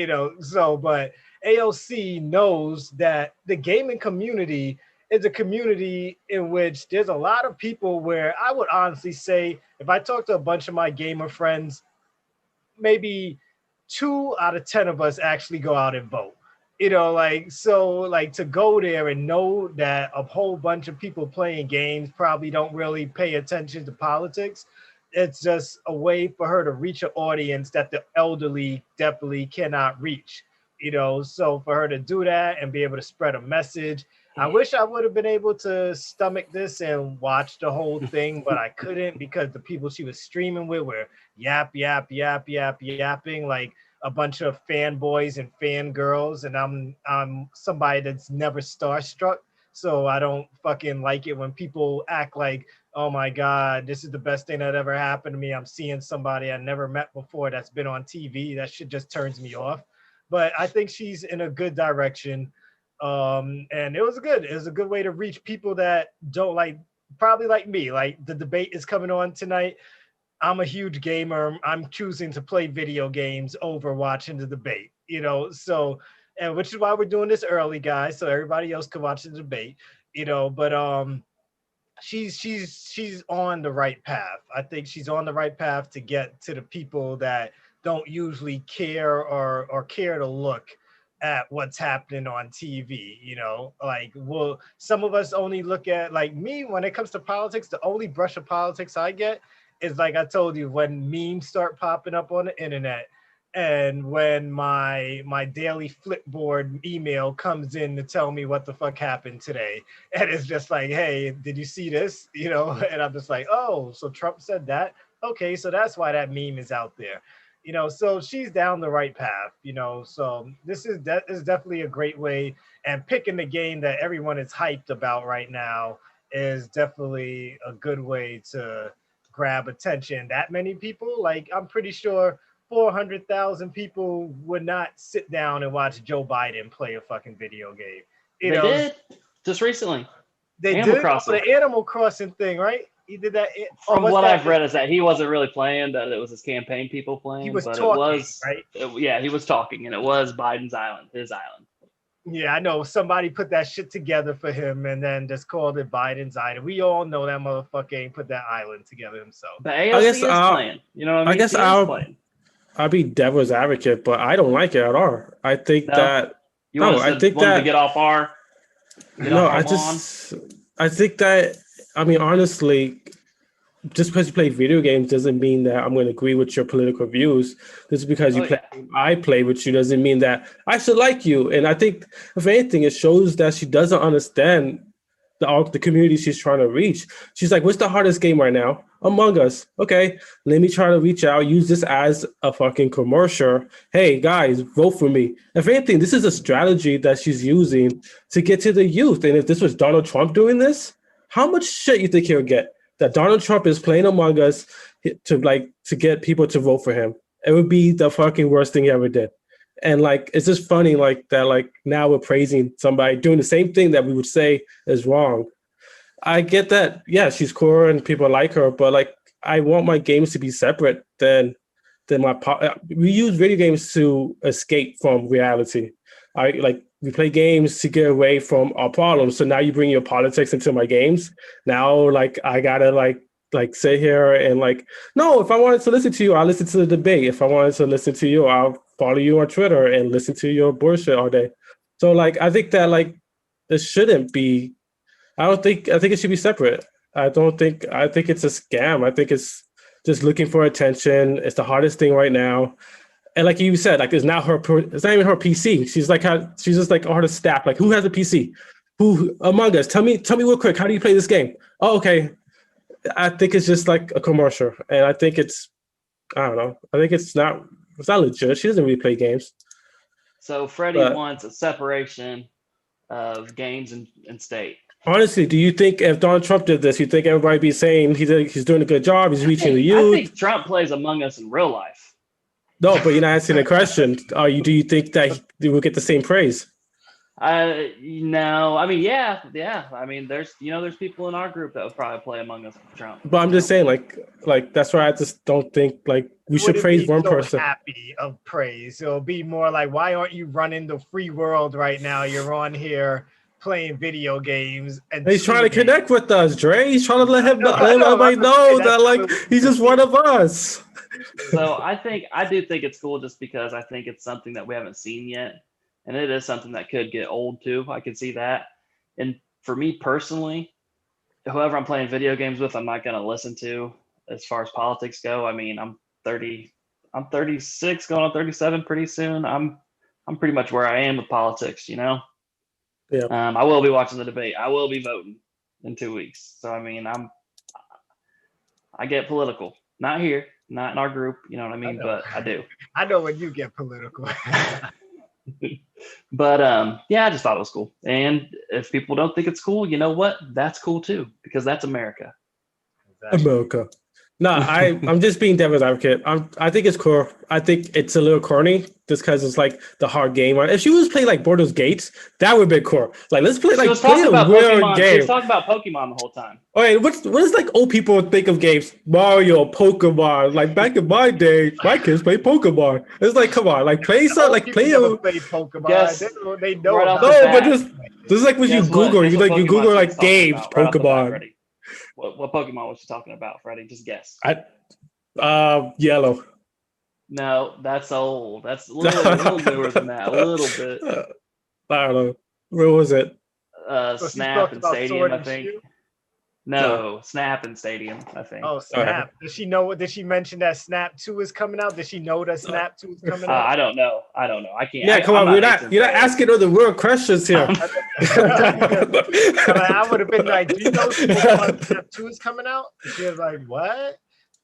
But AOC knows that the gaming community is a community in which there's a lot of people where I would honestly say, if I talk to a bunch of my gamer friends, maybe 2 out of 10 of us actually go out and vote. To go there and know that a whole bunch of people playing games probably don't really pay attention to politics. It's just a way for her to reach an audience that the elderly definitely cannot reach. So for her to do that and be able to spread a message, I wish I would have been able to stomach this and watch the whole thing, but I couldn't because the people she was streaming with were yapping like a bunch of fanboys and fangirls, and I'm somebody that's never starstruck, so I don't fucking like it when people act like, oh my God, this is the best thing that ever happened to me. I'm seeing somebody I never met before that's been on TV. That shit just turns me off. But I think she's in a good direction. And it was a good way to reach people that don't probably like me. Like the debate is coming on tonight. I'm a huge gamer. I'm choosing to play video games over watching the debate, and which is why we're doing this early, guys, so everybody else can watch the debate, but she's on the right path. I think she's on the right path to get to the people that don't usually care or care to look at what's happening on TV. Some of us only look at, like me, when it comes to politics, the only brush of politics I get is, like I told you, when memes start popping up on the internet, and when my daily Flipboard email comes in to tell me what the fuck happened today, and it's just like, hey, did you see this? And I'm just like, oh, so Trump said that. Okay, so that's why that meme is out there. So she's down the right path. So this is definitely a great way, and picking the game that everyone is hyped about right now is definitely a good way to grab attention. That many people, like, I'm pretty sure 400,000 people would not sit down and watch Joe Biden play a fucking video game. They did just recently. They Animal did Crossing. the Animal Crossing thing, right? He did that. From what I've read is that he wasn't really playing, that it was his campaign people playing. He was but talking, it was, right? Yeah, he was talking, and it was Biden's island, his island. Yeah, I know. Somebody put that shit together for him and then just called it Biden's island. We all know that motherfucker ain't put that island together himself. But AOC is playing. You know what I mean? I guess I'll be devil's advocate, but I don't like it at all. I think that you want to get off our. I think that, I mean, honestly, just because you play video games doesn't mean that I'm going to agree with your political views. Just because I play with you doesn't mean that I should like you. And I think, if anything, it shows that she doesn't understand the community she's trying to reach. She's like, what's the hardest game right now? Among Us. Okay, let me try to reach out, use this as a fucking commercial. Hey, guys, vote for me. If anything, this is a strategy that she's using to get to the youth. And if this was Donald Trump doing this, how much shit you think he'll get? That Donald Trump is playing Among Us to get people to vote for him. It would be the fucking worst thing he ever did. And like, it's just funny like that, like now we're praising somebody doing the same thing that we would say is wrong. I get that. Yeah, she's cool and people like her, but like, I want my games to be separate than we use video games to escape from reality. We play games to get away from our problems. So now you bring your politics into my games. Now, like, I gotta like sit here and like, no, if I wanted to listen to you, I'll listen to the debate. If I wanted to listen to you, I'll follow you on Twitter and listen to your bullshit all day. So like, I think that like, it shouldn't be, I think it should be separate. I think it's a scam. I think it's just looking for attention. It's the hardest thing right now. And like you said, like it's not even her PC. She's just like all her staff. Like, who has a PC? Who Among Us? Tell me real quick. How do you play this game? Oh, okay. I think it's just like a commercial, and I think I don't know. I think it's not legit. She doesn't really play games. So Freddie wants a separation of games and state. Honestly, do you think if Donald Trump did this, you think everybody be saying he's doing a good job, he's reaching the youth? I think Trump plays Among Us in real life. No, but you're not answering the question. Do you think that he will get the same praise? No. I mean, yeah. I mean, there's people in our group that would probably play Among Us with Trump. But I'm just saying, like that's why I just don't think like we should praise one person. Happy of praise. It'll be more like, why aren't you running the free world right now? You're on here playing video games, and he's trying to connect with us, Dre. He's trying to let everybody know that like he's just one of us. So I do think it's cool just because I think it's something that we haven't seen yet. And it is something that could get old too. I could see that. And for me personally, whoever I'm playing video games with, I'm not going to listen to as far as politics go. I mean, I'm 36, going on 37 pretty soon. I'm pretty much where I am with politics, you know? Yeah. I will be watching the debate. I will be voting in 2 weeks. So, I mean, I get political. Not here, not in our group, you know what I mean? But I do. I know when you get political. But yeah, I just thought it was cool. And if people don't think it's cool, you know what? That's cool too, because that's America. Exactly. America. No, I'm just being devil's advocate. I think it's cool. I think it's a little corny just because it's like the hard game. If she was playing like Baldur's Gate, that would be cool. Like, let's play like a real game. She was talking about Pokemon the whole time. Okay, what does like old people think of games? Mario, Pokemon. Like back in my day, my kids played Pokemon. It's like, come on, like play something, like play Pokemon. Yes. They know. Right no, but this is like when you Google, you Google like games, Pokemon. What Pokemon was she talking about, Freddie? Just guess. Yellow. No, that's old. That's a little newer than that. A little bit. I don't know. Where was it? Snap and Stadium, I think. No, Snap and Stadium, I think. Oh, Snap. Does she know? Did she mention that Snap 2 is coming out? Did she know that Snap 2 is coming out? I don't know. I can't. Yeah, come on. You're not asking other real questions here. I would have been like, do you know Snap 2 is coming out? She was like, what?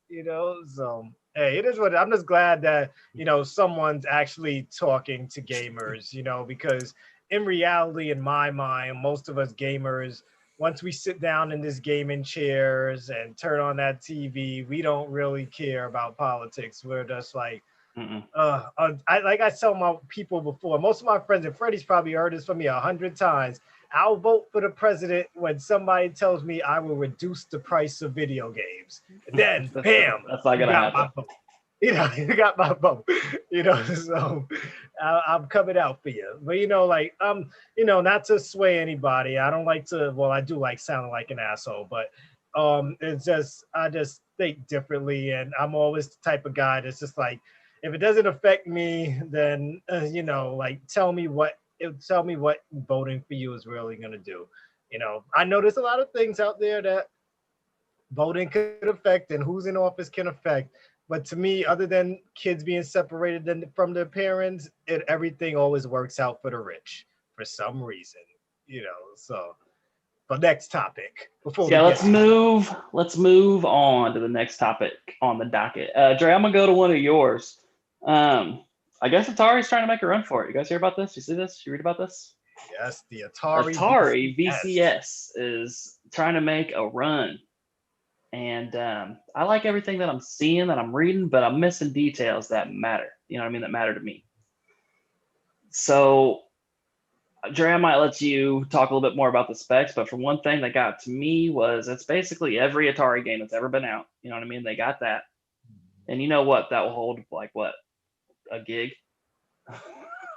You know, so hey, it is what I'm just glad that, you know, someone's actually talking to gamers, you know, because in reality, in my mind, most of us gamers, once we sit down in this gaming chairs and turn on that TV, we don't really care about politics. We're just like, I tell my people before, most of my friends, and Freddie's probably heard this from me 100 times. I'll vote for the president when somebody tells me I will reduce the price of video games. And then, bam, That's not gonna happen. You got my vote. So I'm coming out for you. But not to sway anybody. I don't like to. Well, I do like sounding like an asshole, but it's just I just think differently, and I'm always the type of guy that's just like, if it doesn't affect me, then tell me what voting for you is really gonna do. I know there's a lot of things out there that voting could affect, and who's in office can affect. But to me, other than kids being separated from their parents, everything always works out for the rich for some reason. So. But next topic. Let's move on to the next topic on the docket. Dre, I'm gonna go to one of yours. I guess Atari's trying to make a run for it. You guys hear about this? You see this? You read about this? Yes, the Atari VCS is trying to make a run. And I like everything that I'm seeing, that I'm reading, but I'm missing details that matter. You know what I mean? That matter to me. So, Dre, I might let you talk a little bit more about the specs, but from one thing that got to me was it's basically every Atari game that's ever been out. You know what I mean? They got that. And you know what? That will hold a gig?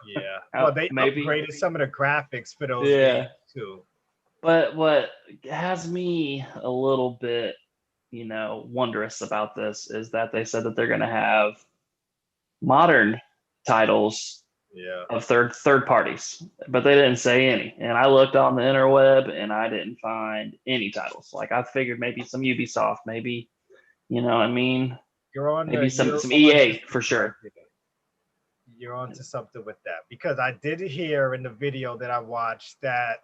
Yeah. Well, they upgraded some of the graphics for those games too. But what has me a little bit, wondrous about this is that they said that they're going to have modern titles of third parties, but they didn't say any. And I looked on the interweb and I didn't find any titles. Like I figured maybe some Ubisoft, maybe, maybe some EA for sure. You're onto something with that, because I did hear in the video that I watched that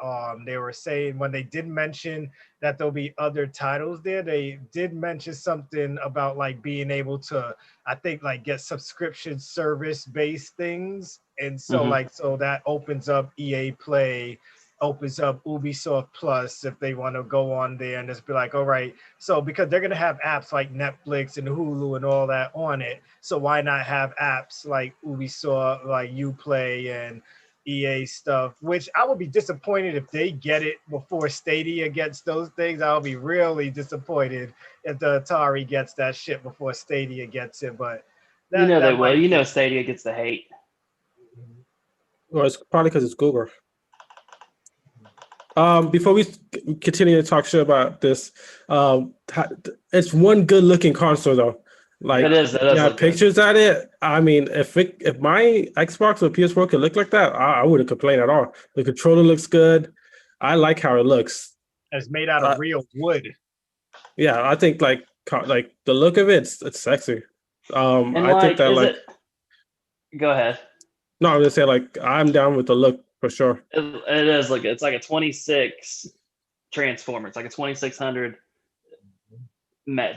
they were saying when they did mention that there'll be other titles there, they did mention something about being able to, I think, get subscription service based things. And so so that opens up EA Play, opens up Ubisoft Plus if they want to go on there and just be like, all right, so because they're going to have apps like Netflix and Hulu and all that on it, so why not have apps like Ubisoft, like Uplay and EA stuff, which I would be disappointed if they get it before Stadia gets those things. I'll be really disappointed if the Atari gets that shit before Stadia gets it, but they will. Stadia gets the hate. Well, it's probably because it's Google. Before we continue to talk shit about this, it's one good-looking console though. It is. Pictures at it. I mean, if my Xbox or PS4 could look like that, I wouldn't complain at all. The controller looks good. I like how it looks. It's made out of real wood. Yeah, I think like the look of it, it's sexy. I think that Go ahead. No, I'm gonna say I'm down with the look. For sure. It is it's like a 26 Transformer. It's like a 2600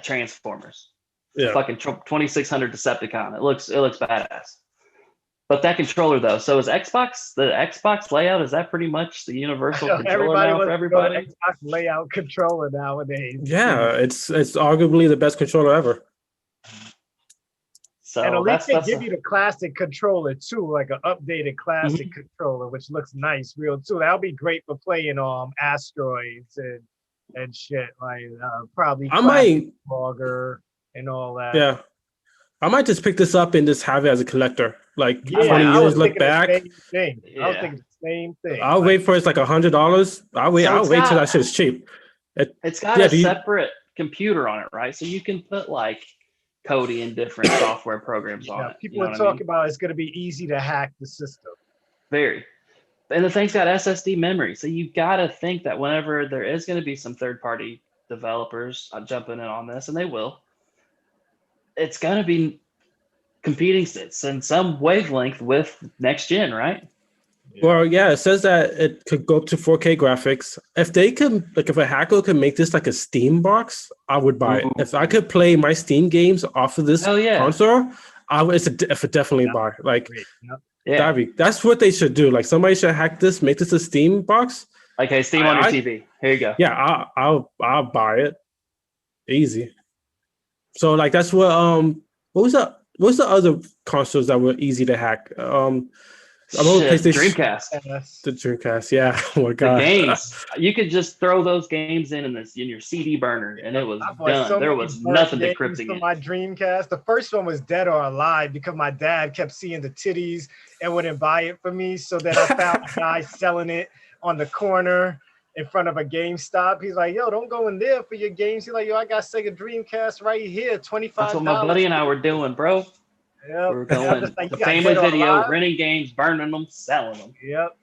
Transformers. Yeah. Fucking 2600 Decepticon. It looks badass. But that controller though, so is the Xbox layout, is that pretty much the universal controller now for everybody? Xbox layout controller nowadays. Yeah, it's arguably the best controller ever. So and at least they give you the classic controller too, like an updated classic controller, which looks nice, real too. That'll be great for playing asteroids and shit, probably I might logger and all that. Yeah, I might just pick this up and just have it as a collector. 20 years look back. I was thinking the same thing. I'll wait for it's like $100. I'll wait till that shit is cheap. It's got a separate computer on it, right? So you can put Cody and different software programs on it. People are talking about it's going to be easy to hack the system. Very. And the thing's got SSD memory. So you got to think that whenever there is going to be some third-party developers jumping in on this, and they will, it's going to be competing in some wavelength with next gen, right? Well, yeah, it says that it could go up to 4K graphics. If they could, if a hacker could make this like a Steam box, I would buy it. If I could play my Steam games off of this console, it's a definitely buy. That's what they should do. Somebody should hack this, make this a Steam box. Hey, Steam on your TV. Here you go. Yeah, I'll buy it. Easy. So that's what was the other consoles that were easy to hack? I'm on PlayStation. Dreamcast. The Dreamcast, yeah. Oh my The god. games. You could just throw those games in your CD burner, and it was done. There was nothing decrypting for it. my Dreamcast. The first one was Dead or Alive because my dad kept seeing the titties and wouldn't buy it for me. So then I found a guy selling it on the corner in front of a GameStop. He's like, yo, don't go in there for your games. He's like, yo, I got Sega Dreamcast right here, $25. That's what my buddy and I were doing, bro. Yep. We were going like, the family video, renting games, burning them, selling them. Yep.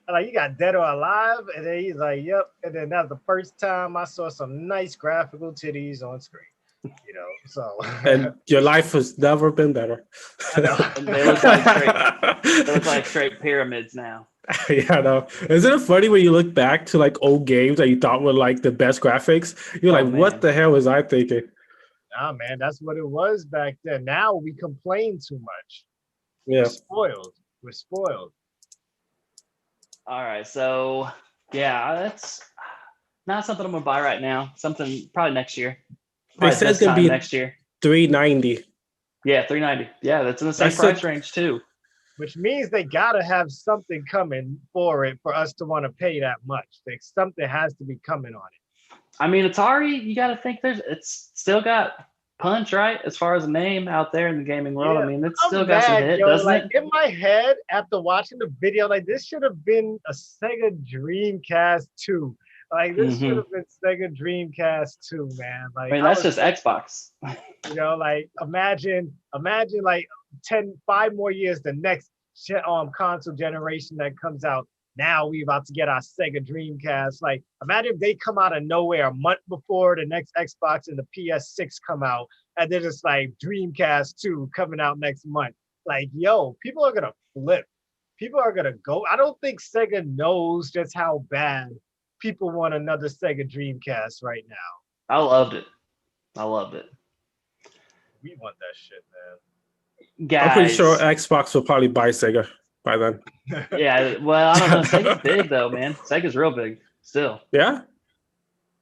I'm like, you got Dead or Alive? And then he's like, yep. And then that was the first time I saw some nice graphical titties on screen. So. And your life has never been better. They look like straight pyramids now. Yeah, I know. Isn't it funny when you look back to like old games that you thought were like the best graphics? You're like, man. What the hell was I thinking? Nah, man, that's what it was back then. Now we complain too much. Yeah. We're spoiled. All right, so yeah, that's not something I'm gonna buy right now. Something probably next year. They said it's gonna be next year. $390. Yeah, $390. Yeah, that's in the same price range too. Which means they gotta have something coming for it for us to want to pay that much. Like, something has to be coming on it. I mean, Atari, you got to think it's still got punch, right? As far as a name out there in the gaming world. Yeah. I mean, it's still got some hit, doesn't it? In my head, after watching the video, like, this should have been a Sega Dreamcast 2. Like, this should have been Sega Dreamcast 2, man. Like, I mean, that's just Xbox. Like, imagine like 5 more years, the next console generation that comes out. Now we about to get our Sega Dreamcast. Like, imagine if they come out of nowhere a month before the next Xbox and the PS6 come out, and they're just like Dreamcast 2 coming out next month. Like, yo, people are gonna flip. People are gonna go. I don't think Sega knows just how bad people want another Sega Dreamcast right now. I loved it. We want that shit, man. Guys, I'm pretty sure Xbox will probably buy Sega by then. Yeah, well, I don't know. Sega's big though, man. Sega's real big still. Yeah.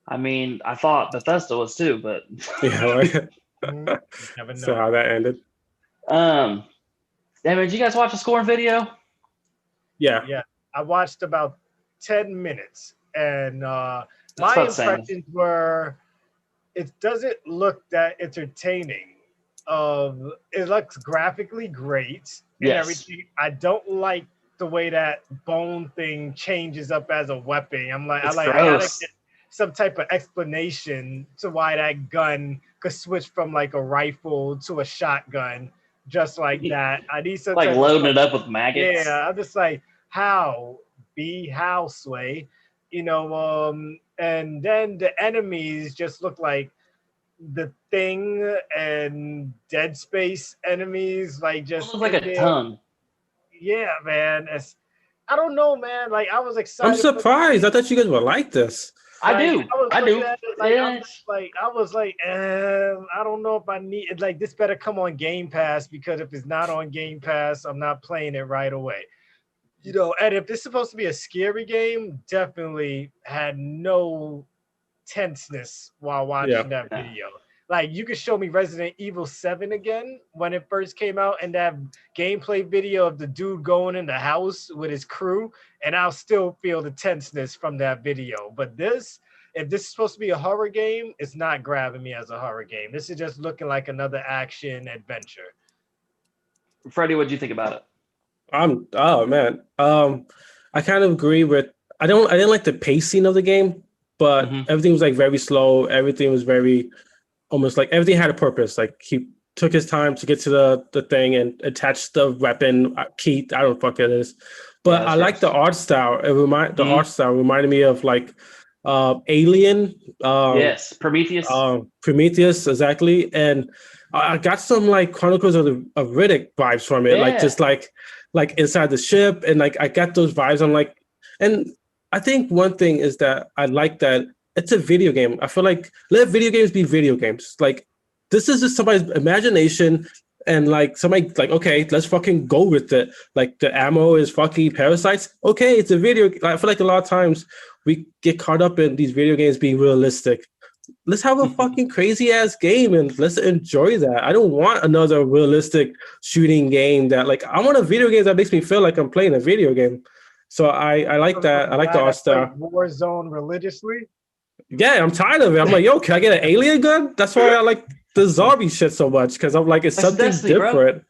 I mean, I thought Bethesda was too, but yeah, right. Never know. So how that ended. Yeah, man, did you guys watch the scoring video? Yeah. Yeah. I watched about 10 minutes, and my impressions were, it doesn't look that entertaining. It looks graphically great and everything. I don't like the way that bone thing changes up as a weapon. I gotta get some type of explanation to why that gun could switch from like a rifle to a shotgun just like that. I need some like loading it up with maggots. Yeah, I'm just like, how Sway, and then the enemies just look like the Thing and Dead Space enemies, like just like a tongue. Yeah, man. I don't know, man. Like, I was excited. I'm surprised. I thought you guys would like this. I do. I was like, I don't know if I need it. Like, this better come on Game Pass, because if it's not on Game Pass, I'm not playing it right away. And if this is supposed to be a scary game, definitely had no tenseness while watching that video. Like, you could show me Resident Evil 7 again when it first came out, and that gameplay video of the dude going in the house with his crew, and I'll still feel the tenseness from that video. But if this is supposed to be a horror game, it's not grabbing me as a horror game. This is just looking like another action adventure. Freddie, what'd you think about it? I kind of agree with. I didn't like the pacing of the game, but everything was like very slow. Everything was very, almost like everything had a purpose. Like, he took his time to get to the thing and attach the weapon key. I don't fuck it is, but I like the art style. The art style reminded me of like Alien. Yes, Prometheus. Prometheus, exactly. And I got some like Chronicles of Riddick vibes from it, like just like inside the ship, and like I got those vibes. I'm like, and I think one thing is that I like that it's a video game. I feel like let video games be video games. Like, this is just somebody's imagination, and like somebody like, okay, let's fucking go with it. Like, the ammo is fucking parasites. Okay, it's a video. I feel like a lot of times we get caught up in these video games being realistic. let's have a fucking crazy ass game and let's enjoy that. I don't want another realistic shooting game that like I want a video game that makes me feel like I'm playing a video game. So I like that. I like the art style. Warzone religiously. Yeah, I'm tired of it. I'm like, yo, can I get an alien gun? That's why I like the zombie shit so much because I'm like, it's That's something Destiny, different.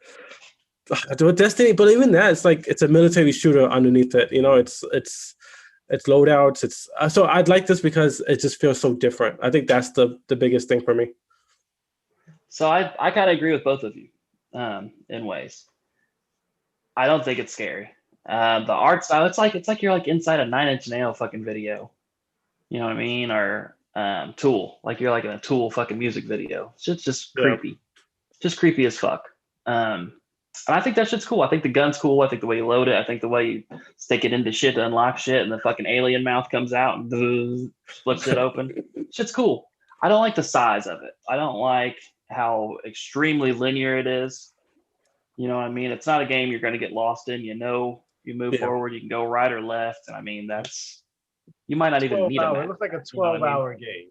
Do a Destiny, but even that, it's like it's a military shooter underneath it. You know, it's loadouts. It's so I'd like this because it just feels so different. I think that's the biggest thing for me. So I kind of agree with both of you in ways. I don't think it's scary. The art style, it's like you're like inside a 9 Inch Nail fucking video. You know what I mean? Or Tool, like you're like in a Tool fucking music video. It's just creepy, just creepy as fuck. And I think that shit's cool. I think the gun's cool. I think the way you load it. I think the way you stick it into shit to unlock shit, and the fucking alien mouth comes out and splits it open. Shit's cool. I don't like the size of it. I don't like how extremely linear it is. You know what I mean? It's not a game you're going to get lost in. You know, you move forward, you can go right or left, and I mean you might not even need a map. It looks like a 12-hour game.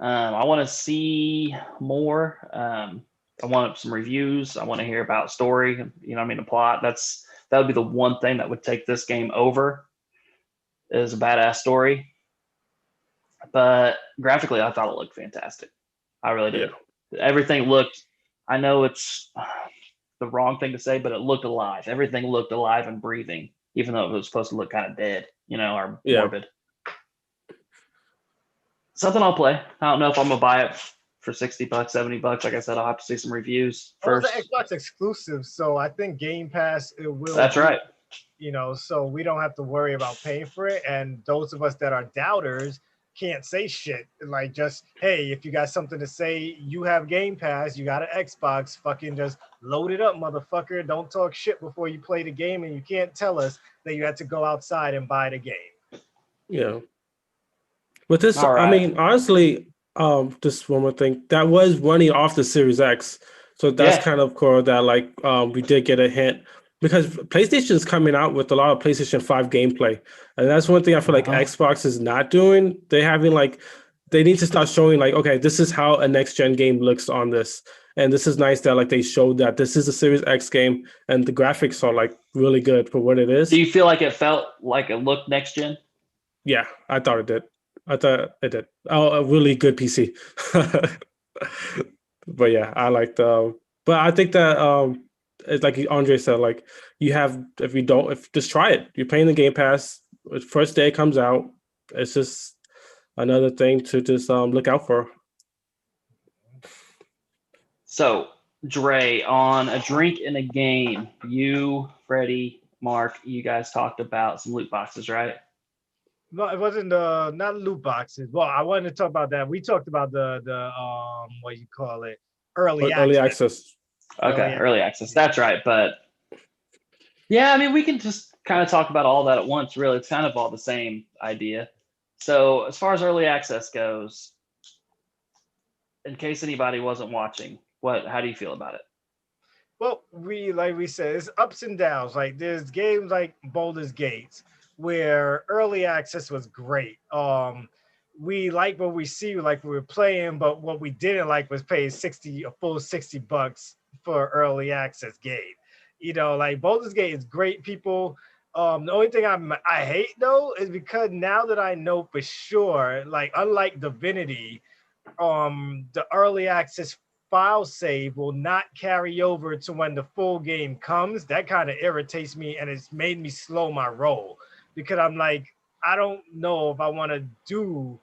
I want to see more. I want some reviews. I want to hear about story. You know what I mean? The plot. That would be the one thing that would take this game over is a badass story. But graphically, I thought it looked fantastic. I really did. Yeah. Everything looked, I know it's the wrong thing to say, but it looked alive. Everything looked alive and breathing, even though it was supposed to look kind of dead, you know, or morbid. Something I'll play. I don't know if I'm going to buy it for $60, $70. Like I said, I'll have to see some reviews first. It's an Xbox exclusive, so I think Game Pass it will. That's right. You know, so we don't have to worry about paying for it. And those of us that are doubters can't say shit. Like, just, hey, if you got something to say, you have Game Pass, you got an Xbox, fucking just load it up, motherfucker. Don't talk shit before you play the game, and you can't tell us that you had to go outside and buy the game. Yeah. With this, I mean, honestly, just one more thing. That was running off the Series X. So that's kind of cool that, like, we did get a hint. Because PlayStation is coming out with a lot of PlayStation 5 gameplay. And that's one thing I feel like Xbox is not doing. They need to start showing, like, okay, this is how a next-gen game looks on this. And this is nice that, like, they showed that this is a Series X game and the graphics are, like, really good for what it is. Do you feel like it felt like it looked next-gen? Yeah, I thought it did. I thought it did. Oh, a really good PC. But yeah, I liked but I think that it's like Andre said, like if just try it. You're paying the Game Pass. First day it comes out. It's just another thing to just look out for. So, Dre, on a drink in a game, you, Freddie, Mark, you guys talked about some loot boxes, right? No, it wasn't not loot boxes. Well, I wanted to talk about that. We talked about the what you call it, early access. Okay, early access. That's right. But yeah, I mean, we can just kind of talk about all that at once. Really, it's kind of all the same idea. So, as far as early access goes, in case anybody wasn't watching, how do you feel about it? Well, like we said, it's ups and downs. Like there's games like Baldur's Gate, where early access was great. We like what we see, like we were playing, but what we didn't like was paying a full $60 for early access game. You know, like Baldur's Gate is great, people. The only thing I hate though is because now that I know for sure, like unlike Divinity, the early access file save will not carry over to when the full game comes. That kind of irritates me, and it's made me slow my roll. Because I'm like, I don't know if I want to do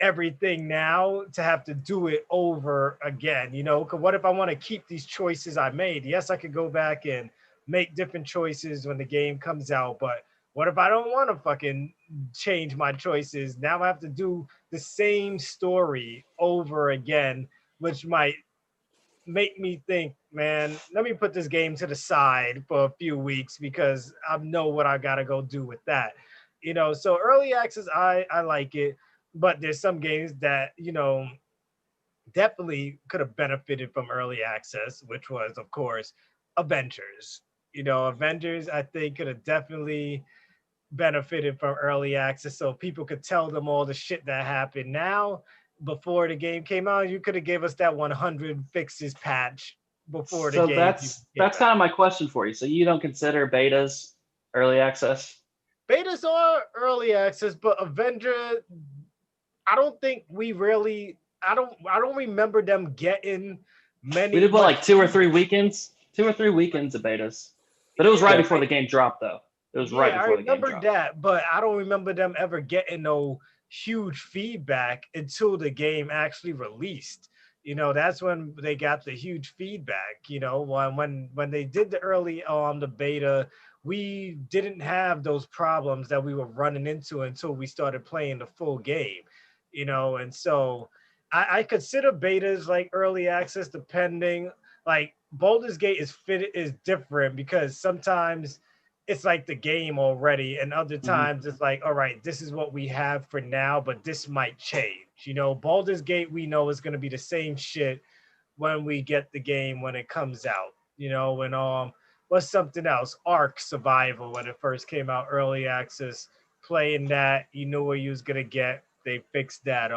everything now to have to do it over again, you know? Because what if I want to keep these choices I made? Yes, I could go back and make different choices when the game comes out, but what if I don't want to fucking change my choices? Now I have to do the same story over again, which might make me think, man, let me put this game to the side for a few weeks because I know what I gotta go do with that. You know, so early access, I like it, but there's some games that, you know, definitely could have benefited from early access, which was, of course, Avengers. You know, Avengers, I think, could have definitely benefited from early access, so people could tell them all the shit that happened. Now, before the game came out, you could have gave us that 100 fixes patch before the So game came that's out. kind of my question for you. So you don't consider betas early access? Betas are early access, but Avenger, I don't think we really. I don't remember them getting We many did what, much. like 2 or 3 weekends of betas, but it was right Yeah, before the game dropped, though. It was right yeah, I before the game remember dropped. that, but I don't remember them ever getting no huge feedback until the game actually released. That's when they got the huge feedback. When they did the early the beta, we didn't have those problems that we were running into until we started playing the full game. And so I consider betas like early access, depending. Like Baldur's Gate is different because sometimes it's like the game already, and other times it's like, all right, this is what we have for now, but this might change. Baldur's Gate, we know, is going to be the same shit when we get the game when it comes out. When what's something else, Ark Survival, when it first came out, early access, playing that, you knew what you was going to get. They fixed that.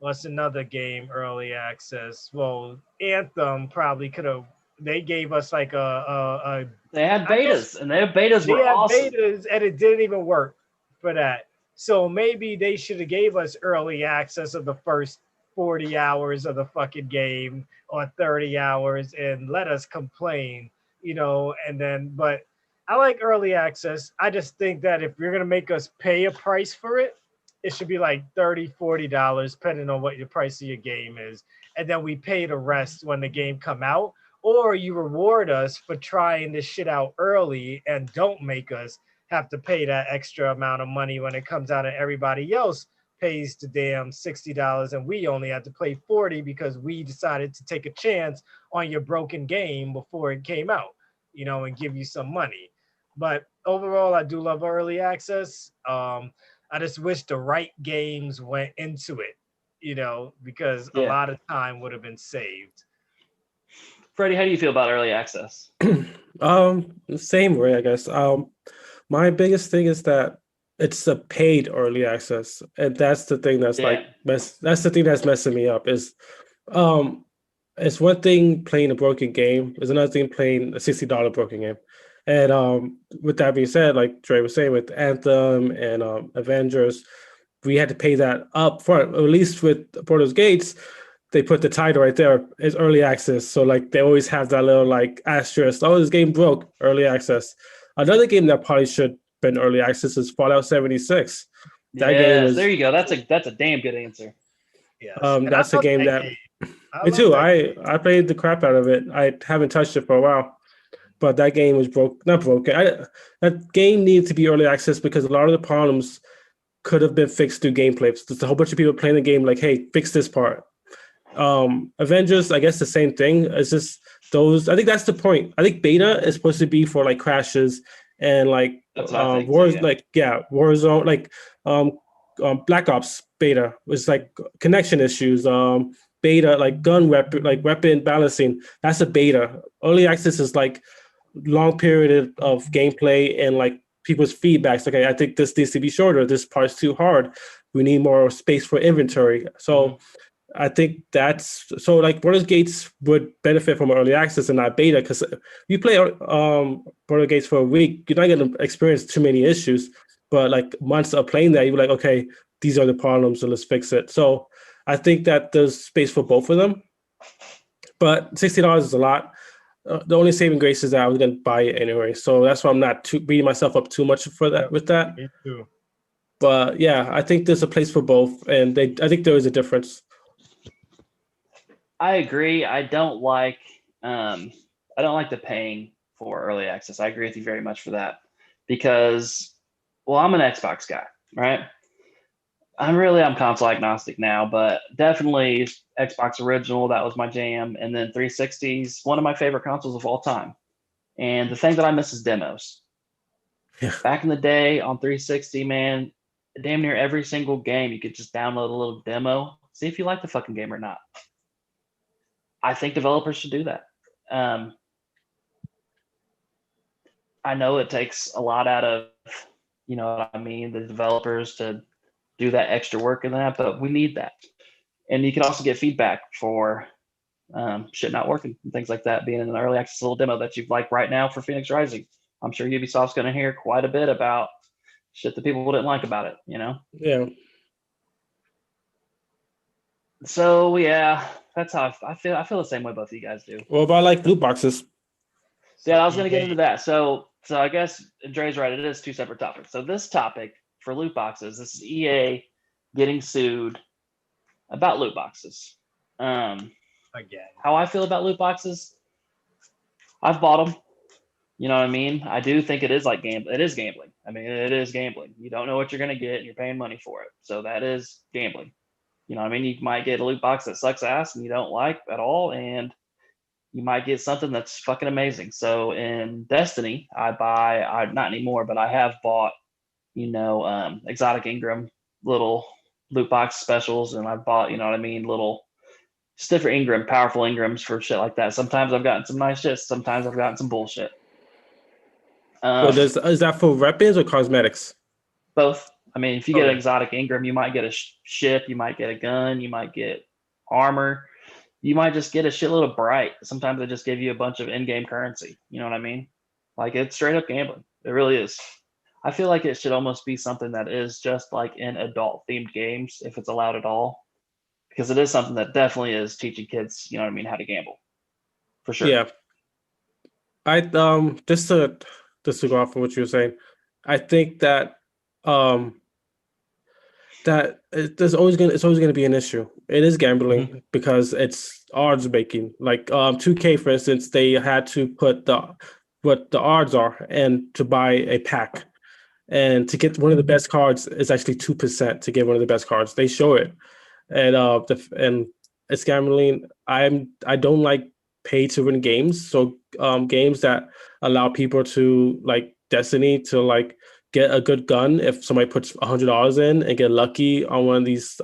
What's another game early access? Well, Anthem probably could have. They gave us like They had I guess betas, and their betas they were had awesome. betas and it didn't even work for that. So maybe they should have gave us early access of the first 40 hours of the fucking game or 30 hours and let us complain, and then, but I like early access. I just think that if you're going to make us pay a price for it, it should be like $30, $40, depending on what your price of your game is. And then we pay the rest when the game come out, or you reward us for trying this shit out early and don't make us have to pay that extra amount of money when it comes out and everybody else pays the damn $60 and we only had to pay 40 because we decided to take a chance on your broken game before it came out, and give you some money. But overall, I do love early access. I just wish the right games went into it, because a Yeah. lot of time would have been saved. Freddie, how do you feel about early access? Same way, I guess. My biggest thing is that it's a paid early access, and that's the thing that's Yeah. that's the thing that's messing me up. Um, it's one thing playing a broken game, it's another thing playing a $60 broken game. And with that being said, like Dre was saying, with Anthem and Avengers, we had to pay that up front. At least with Portal's Gates, they put the title right there as early access. So like they always have that little like asterisk. Oh, this game broke, early access. Another game that probably should have been early access is Fallout 76. That game Yes, there is you go. That's a damn good answer. Yes, and I that's a love game that that game. I me love too. that I played the crap out of it. I haven't touched it for a while, but that game was not broken. That game needed to be early access because a lot of the problems could have been fixed through gameplay. There's a whole bunch of people playing the game like, hey, fix this part. Avengers, I guess the same thing. It's just those. I think that's the point. I think beta is supposed to be for like crashes and like That's what I think wars, too, yeah. like Warzone, like Black Ops beta was like connection issues. Beta like gun weapon, like weapon balancing. That's a beta. Early access is like long period of gameplay and like people's feedbacks. Okay, I think this needs to be shorter. This part's too hard. We need more space for inventory. So I think that's so like Border Gates would benefit from early access and not beta because you play Border Gates for a week, you're not going to experience too many issues. But like months of playing that, you're like, okay, these are the problems, so let's fix it. So I think that there's space for both of them. But $60 is a lot. The only saving grace is that I was going to buy it anyway, so that's why I'm not beating myself up too much for that with that. Me too. But yeah, I think there's a place for both, and I think there is a difference. I agree. I don't like the paying for early access. I agree with you very much for that because, well, I'm an Xbox guy, right? I'm console agnostic now, but definitely Xbox original, that was my jam. And then 360's one of my favorite consoles of all time. And the thing that I miss is demos. Yeah. Back in the day on 360, man, damn near every single game, you could just download a little demo, see if you like the fucking game or not. I think developers should do that. I know it takes a lot out of you know what I mean, the developers to do that extra work in that, but we need that. And you can also get feedback for shit not working and things like that, being in an early access little demo that you've like right now for Phoenix Rising. I'm sure Ubisoft's going to hear quite a bit about shit that people didn't like about it, you know? Yeah. So yeah, that's how I feel. I feel the same way both of you guys do. What about like loot boxes? Yeah, I was going to get into that. So I guess Dre's right. It is two separate topics. So this topic for loot boxes, this is EA getting sued about loot boxes. Again. How I feel about loot boxes, I've bought them. You know what I mean? I do think it is like gambling. It is gambling. I mean, it is gambling. You don't know what you're going to get, and you're paying money for it. So that is gambling. You know what I mean? You might get a loot box that sucks ass and you don't like at all, and you might get something that's fucking amazing. So in Destiny, I not anymore, but I have bought, exotic Ingram little loot box specials, and I've bought, you know what I mean, little stiffer Ingram, powerful Ingrams for shit like that. Sometimes I've gotten some nice shit. Sometimes I've gotten some bullshit. Is that for weapons or cosmetics? Both. I mean, if you get an exotic Ingram, you might get a ship, you might get a gun, you might get armor, you might just get a shitload of bright. Sometimes they just give you a bunch of in-game currency. You know what I mean? Like, it's straight up gambling. It really is. I feel like it should almost be something that is just like in adult-themed games, if it's allowed at all, because it is something that definitely is teaching kids, you know what I mean, how to gamble, for sure. Yeah. I just to go off of what you were saying, I think that it's always gonna be an issue. It is gambling because it's odds making. Like 2K, for instance, they had to put what the odds are and to buy a pack. And to get one of the best cards is actually 2% to get one of the best cards. They show it. And and it's gambling. I don't like pay to win games. So games that allow people to, like Destiny, to like get a good gun if somebody puts $100 in and get lucky on one of these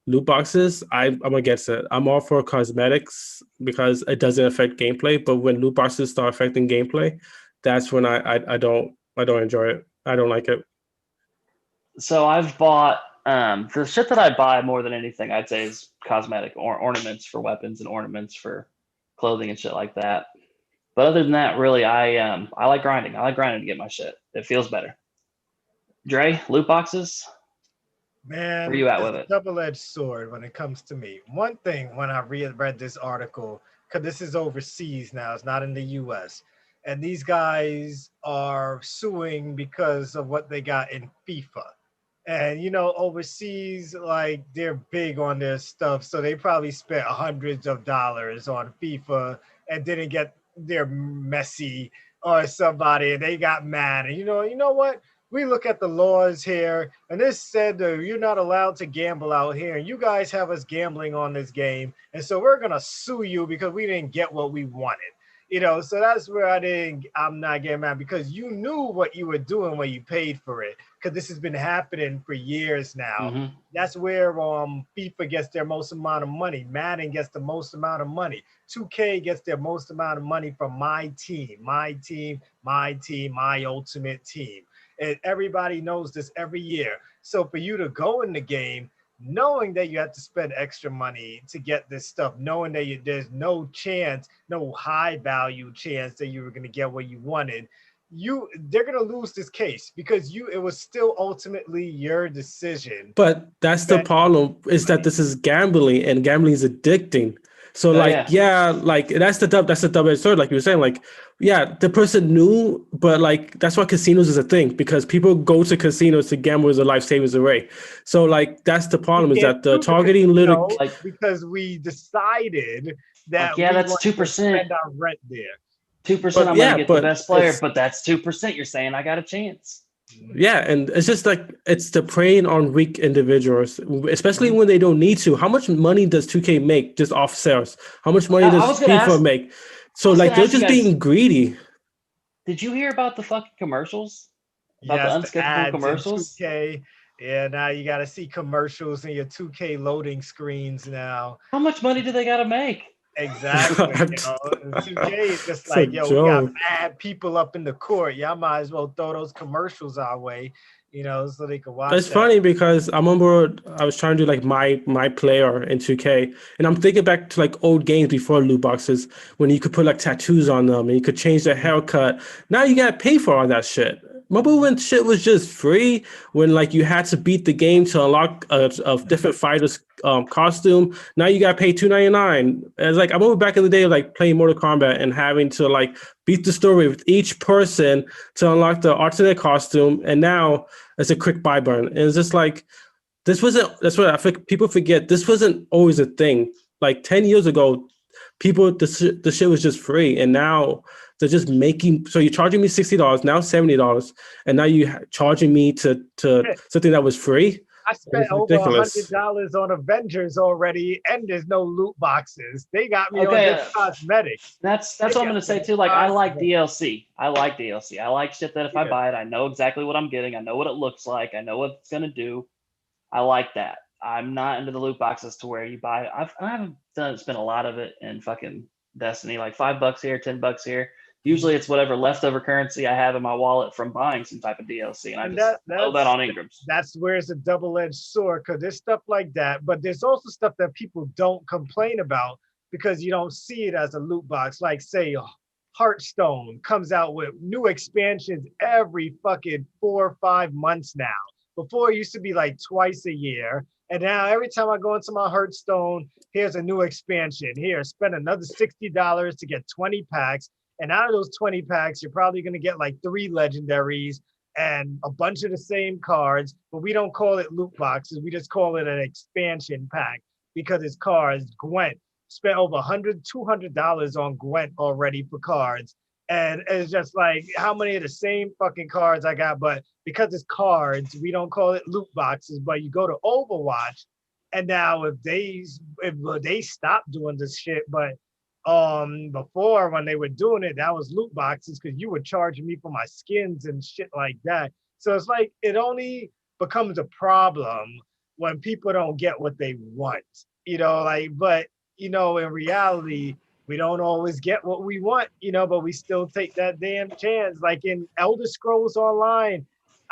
loot boxes, I'm against it. I'm all for cosmetics because it doesn't affect gameplay. But when loot boxes start affecting gameplay, that's when I don't enjoy it. I don't like it. So I've bought the shit that I buy more than anything, I'd say, is cosmetic or ornaments for weapons and ornaments for clothing and shit like that. But other than that, really, I like grinding. I like grinding to get my shit. It feels better. Dre, loot boxes? Man, where you at it's with a it? double-edged sword when it comes to me. One thing, when I read this article, because this is overseas now, it's not in the US, and these guys are suing because of what they got in FIFA. And overseas, like, they're big on their stuff, so they probably spent hundreds of dollars on FIFA and didn't get their Messi or somebody, and they got mad. And you know what? We look at the laws here, and this said that you're not allowed to gamble out here, and you guys have us gambling on this game, and so we're gonna sue you because we didn't get what we wanted. So that's where I'm not getting mad, because you knew what you were doing when you paid for it, because this has been happening for years now. Mm-hmm. That's where FIFA gets their most amount of money. Madden gets the most amount of money. 2K gets their most amount of money from my team, my ultimate team. And everybody knows this every year. So for you to go in the game, knowing that you have to spend extra money to get this stuff, knowing that there's no chance, no high value chance that you were going to get what you wanted, they're going to lose this case because it was still ultimately your decision. But that's the problem, is that this is gambling, and gambling is addicting. So like that's the double-edged sword, like you were saying. Like, yeah, the person knew, but like that's why casinos is a thing, because people go to casinos to gamble as a life savings away. So like that's the problem, is that the targeting literally, because we decided that that's 2%. Spend our rent there. 2%. I'm gonna get the best player, but that's 2%. You're saying I got a chance. Yeah, and it's just like it's the preying on weak individuals, especially when they don't need to. How much money does 2K make just off sales? How much money does FIFA make? So like they're just being greedy. Did you hear about the fucking commercials? About the unskippable commercials? 2K. Yeah, now you got to see commercials in your 2K loading screens now. How much money do they got to make? Exactly. You know, 2K is just It's a like, yo, we got joke. mad people up in the court. Y'all might as well throw those commercials our way, you know, so they can watch It's that. funny because I remember I was trying to do like my player in 2K, and I'm thinking back to like old games before loot boxes when you could put like tattoos on them and you could change their Mhm. haircut. Now you gotta pay for all that shit. Remember when shit was just free? When like you had to beat the game to unlock a different fighter's costume. Now you gotta pay $2.99. It's like I remember back in the day of like playing Mortal Kombat and having to like beat the story with each person to unlock the alternate costume, and now it's a quick buy button. And it's just like this wasn't. That's what I think people forget. This wasn't always a thing. Like 10 years ago, people the shit was just free, and now they're just making. So you're charging me $60 now, $70, and now you charging me to Shit, something that was free. I spent It's over ridiculous. $100 on Avengers already, and there's no loot boxes. They got me on Okay, just cosmetics. that's They what I'm got gonna me say on too. Like I like cosmetics. DLC. I like DLC. I like shit that if I Yeah. buy it, I know exactly what I'm getting. I know what it looks like. I know what it's gonna do. I like that. I'm not into the loot boxes to where you buy. I haven't spent a lot of it in fucking Destiny, like $5 here, $10 here. Usually it's whatever leftover currency I have in my wallet from buying some type of DLC, and I And just blow that on Ingrams. that's where it's a double-edged sword because there's stuff like that, but there's also stuff that people don't complain about because you don't see it as a loot box. Like say Hearthstone comes out with new expansions every fucking 4 or 5 months now. Before it used to be like twice a year. And now every time I go into my Hearthstone, here's a new expansion. Here, spend another $60 to get 20 packs. And out of those 20 packs, you're probably going to get like 3 legendaries and a bunch of the same cards, but we don't call it loot boxes. We just call it an expansion pack because it's cards. Gwent spent over $200 on Gwent already for cards. And it's just like how many of the same fucking cards I got, but because it's cards, we don't call it loot boxes. But you go to Overwatch, and now if they stop doing this shit, but before when they were doing it, that was loot boxes because you were charging me for my skins and shit like that. So it's like it only becomes a problem when people don't get what they want, you know, like, but you know, in reality, we don't always get what we want, you know, but we still take that damn chance. Like in Elder Scrolls Online,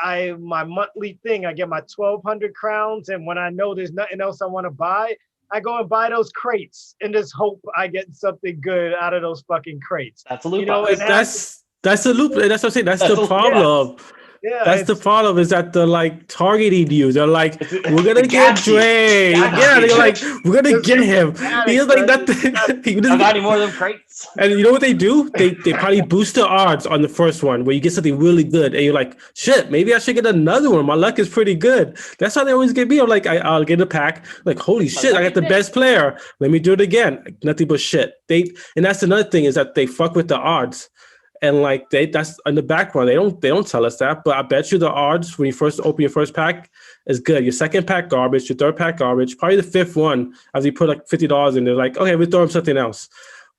my monthly thing, I get my 1,200 crowns, and when I know there's nothing else I want to buy, I go and buy those crates and just hope I get something good out of those fucking crates. That's a You loot know, and box. But that's the loop. That's what I'm saying. That's That's the a loot yeah, problem. box. yeah, That's the problem is that they're like targeting you. They're like, we're gonna It get got you. Dre. Got Yeah, you. they're like, we're gonna just get make it him. mad He's like expensive because nothing. He I doesn't got any get- more of them crates? and you know what they do? They probably boost the odds on the first one where you get something really good, and you're like, shit, maybe I should get another one. My luck is pretty good. That's how they always get me. I'm like, I'll get a pack. Like, holy It's my shit, I got lucky the day. best player. Let me do it again. Nothing but shit. And that's another thing is that they fuck with the odds. And like that's in the background. They don't tell us that, but I bet you the odds when you first open your first pack is good. Your second pack garbage, your third pack garbage, probably the fifth one as you put like $50 in. They're like, okay, we throw them something else.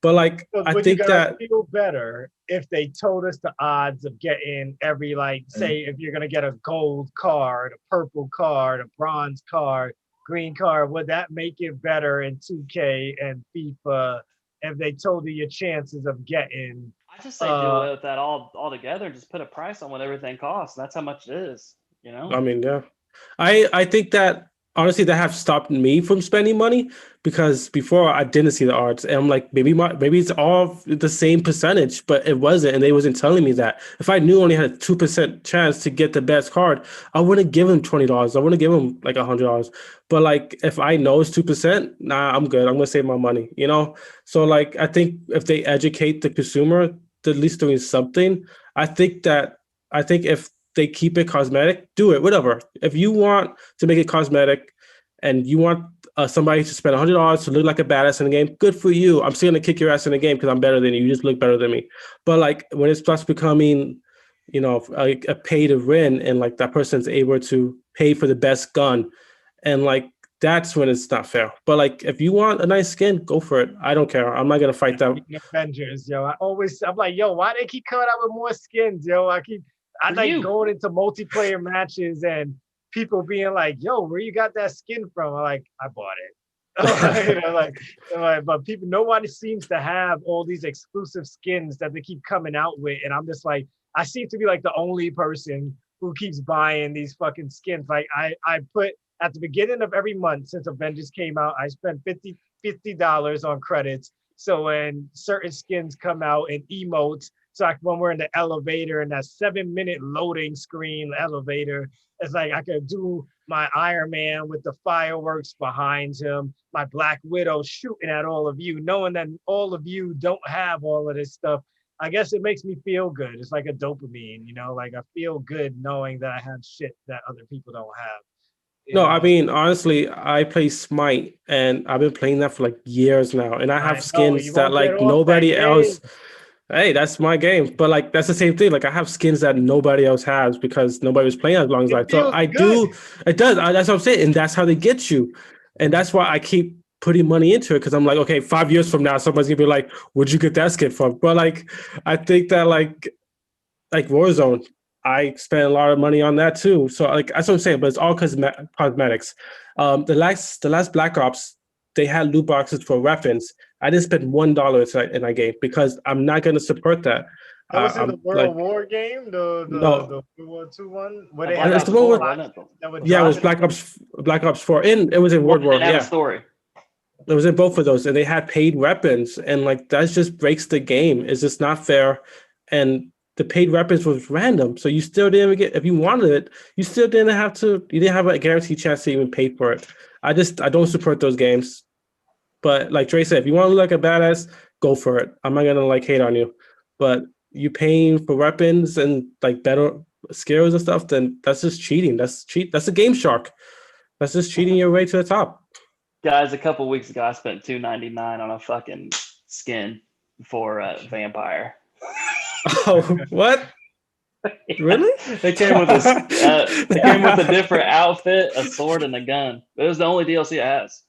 But like I would you think guys that feel better if they told us the odds of getting every, like, say, if you're gonna get a gold card, a purple card, a bronze card, green card, would that make it better in 2K and FIFA if they told you your chances of getting I just say do uh away with that all together. Just put a price on what everything costs. That's how much it is. You know. I mean, yeah. I think that honestly that have stopped me from spending money because before I didn't see the odds. And I'm like, maybe it's all the same percentage, but it wasn't, and they wasn't telling me that. If I knew I only had a 2% chance to get the best card, I wouldn't give him $20. I wouldn't give him like $100. But like if I know it's 2%, nah, I'm good. I'm gonna save my money, you know? So like I think if they educate the consumer, they're at least doing something. I think that I think if they keep it cosmetic, do it, whatever. If you want to make it cosmetic and you want somebody to spend $100 to look like a badass in the game, good for you. I'm still gonna kick your ass in the game because I'm better than you. You just look better than me. But like when it starts becoming, a pay to win, and like that person's able to pay for the best gun, and like that's when it's not fair. But like if you want a nice skin, go for it. I don't care. I'm not gonna fight that. Avengers, yo? I'm like, yo, why they keep coming out with more skins, yo? I For like you. going into multiplayer matches and people being like, yo, where you got that skin from? I'm like, I bought it. But people, nobody seems to have all these exclusive skins that they keep coming out with, and I'm just like, I seem to be like the only person who keeps buying these fucking skins. Like I put at the beginning of every month since Avengers came out, I spent $50 on credits. So when certain skins come out and emotes, so like when we're in the elevator and that 7-minute loading screen elevator, it's like I could do my Iron Man with the fireworks behind him, my Black Widow shooting at all of you, knowing that all of you don't have all of this stuff. I guess it makes me feel good. It's like a dopamine, like I feel good knowing that I have shit that other people don't have. No, I mean, honestly, I play Smite and I've been playing that for like years now. And I have skins that like nobody else. Hey, that's my game. But like, that's the same thing. Like I have skins that nobody else has because nobody was playing as long as I. So I do. It does. That's what I'm saying. And that's how they get you. And that's why I keep putting money into it because I'm like, okay, 5 years from now, someone's gonna be like, where'd you get that skin from? But like, I think that like Warzone, I spent a lot of money on that too. So like that's what I'm saying, but it's all cosmetics. The last Black Ops, they had loot boxes for weapons. I didn't spend $1 in that game because I'm not going to support that. That was in the World War game, the World War II one. It's the one it was Black Ops 4. It was in World War. Yeah, story. It was in both of those, and they had paid weapons, and like that just breaks the game. It's just not fair, and the paid weapons was random, so you still didn't get. If you wanted it, you still didn't have to. You didn't have a guaranteed chance to even pay for it. I don't support those games. But like Trey said, if you want to look like a badass, go for it. I'm not gonna like hate on you, but you paying for weapons and like better skills and stuff, then that's just cheating. That's a game shark. That's just cheating your way to the top. Guys, a couple weeks ago, I spent $2.99 on a fucking skin for Vampire. Oh, what? Really? They came with a different outfit, a sword, and a gun. It was the only DLC it has.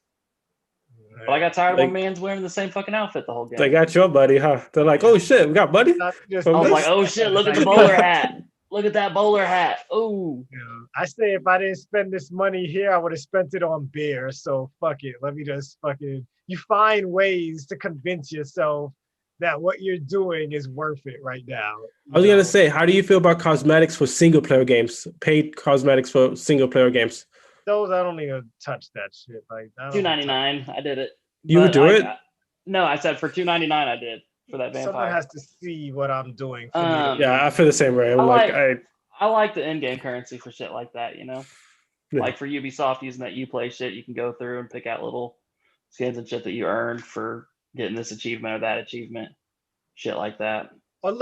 But I got tired of my man's wearing the same fucking outfit the whole game. They got your buddy, huh? They're like, oh shit, we got buddy. I was like, oh shit, look at the bowler hat. Look at that bowler hat. Oh. Yeah. I say if I didn't spend this money here, I would have spent it on beer. So fuck it. Let me just fucking. You find ways to convince yourself that what you're doing is worth it right now. I was gonna say, how do you feel about cosmetics for single player games? Paid cosmetics for single player games. Those I don't even touch that shit. Like $2.99, I did it. You would do it? No, I said for $2.99 I did for that Vampire. Someone has to see what I'm doing. Yeah, I feel the same way. I like the in-game currency for shit like that, Yeah. Like for Ubisoft using that Uplay shit, you can go through and pick out little skins and shit that you earned for getting this achievement or that achievement, shit like that. Oh,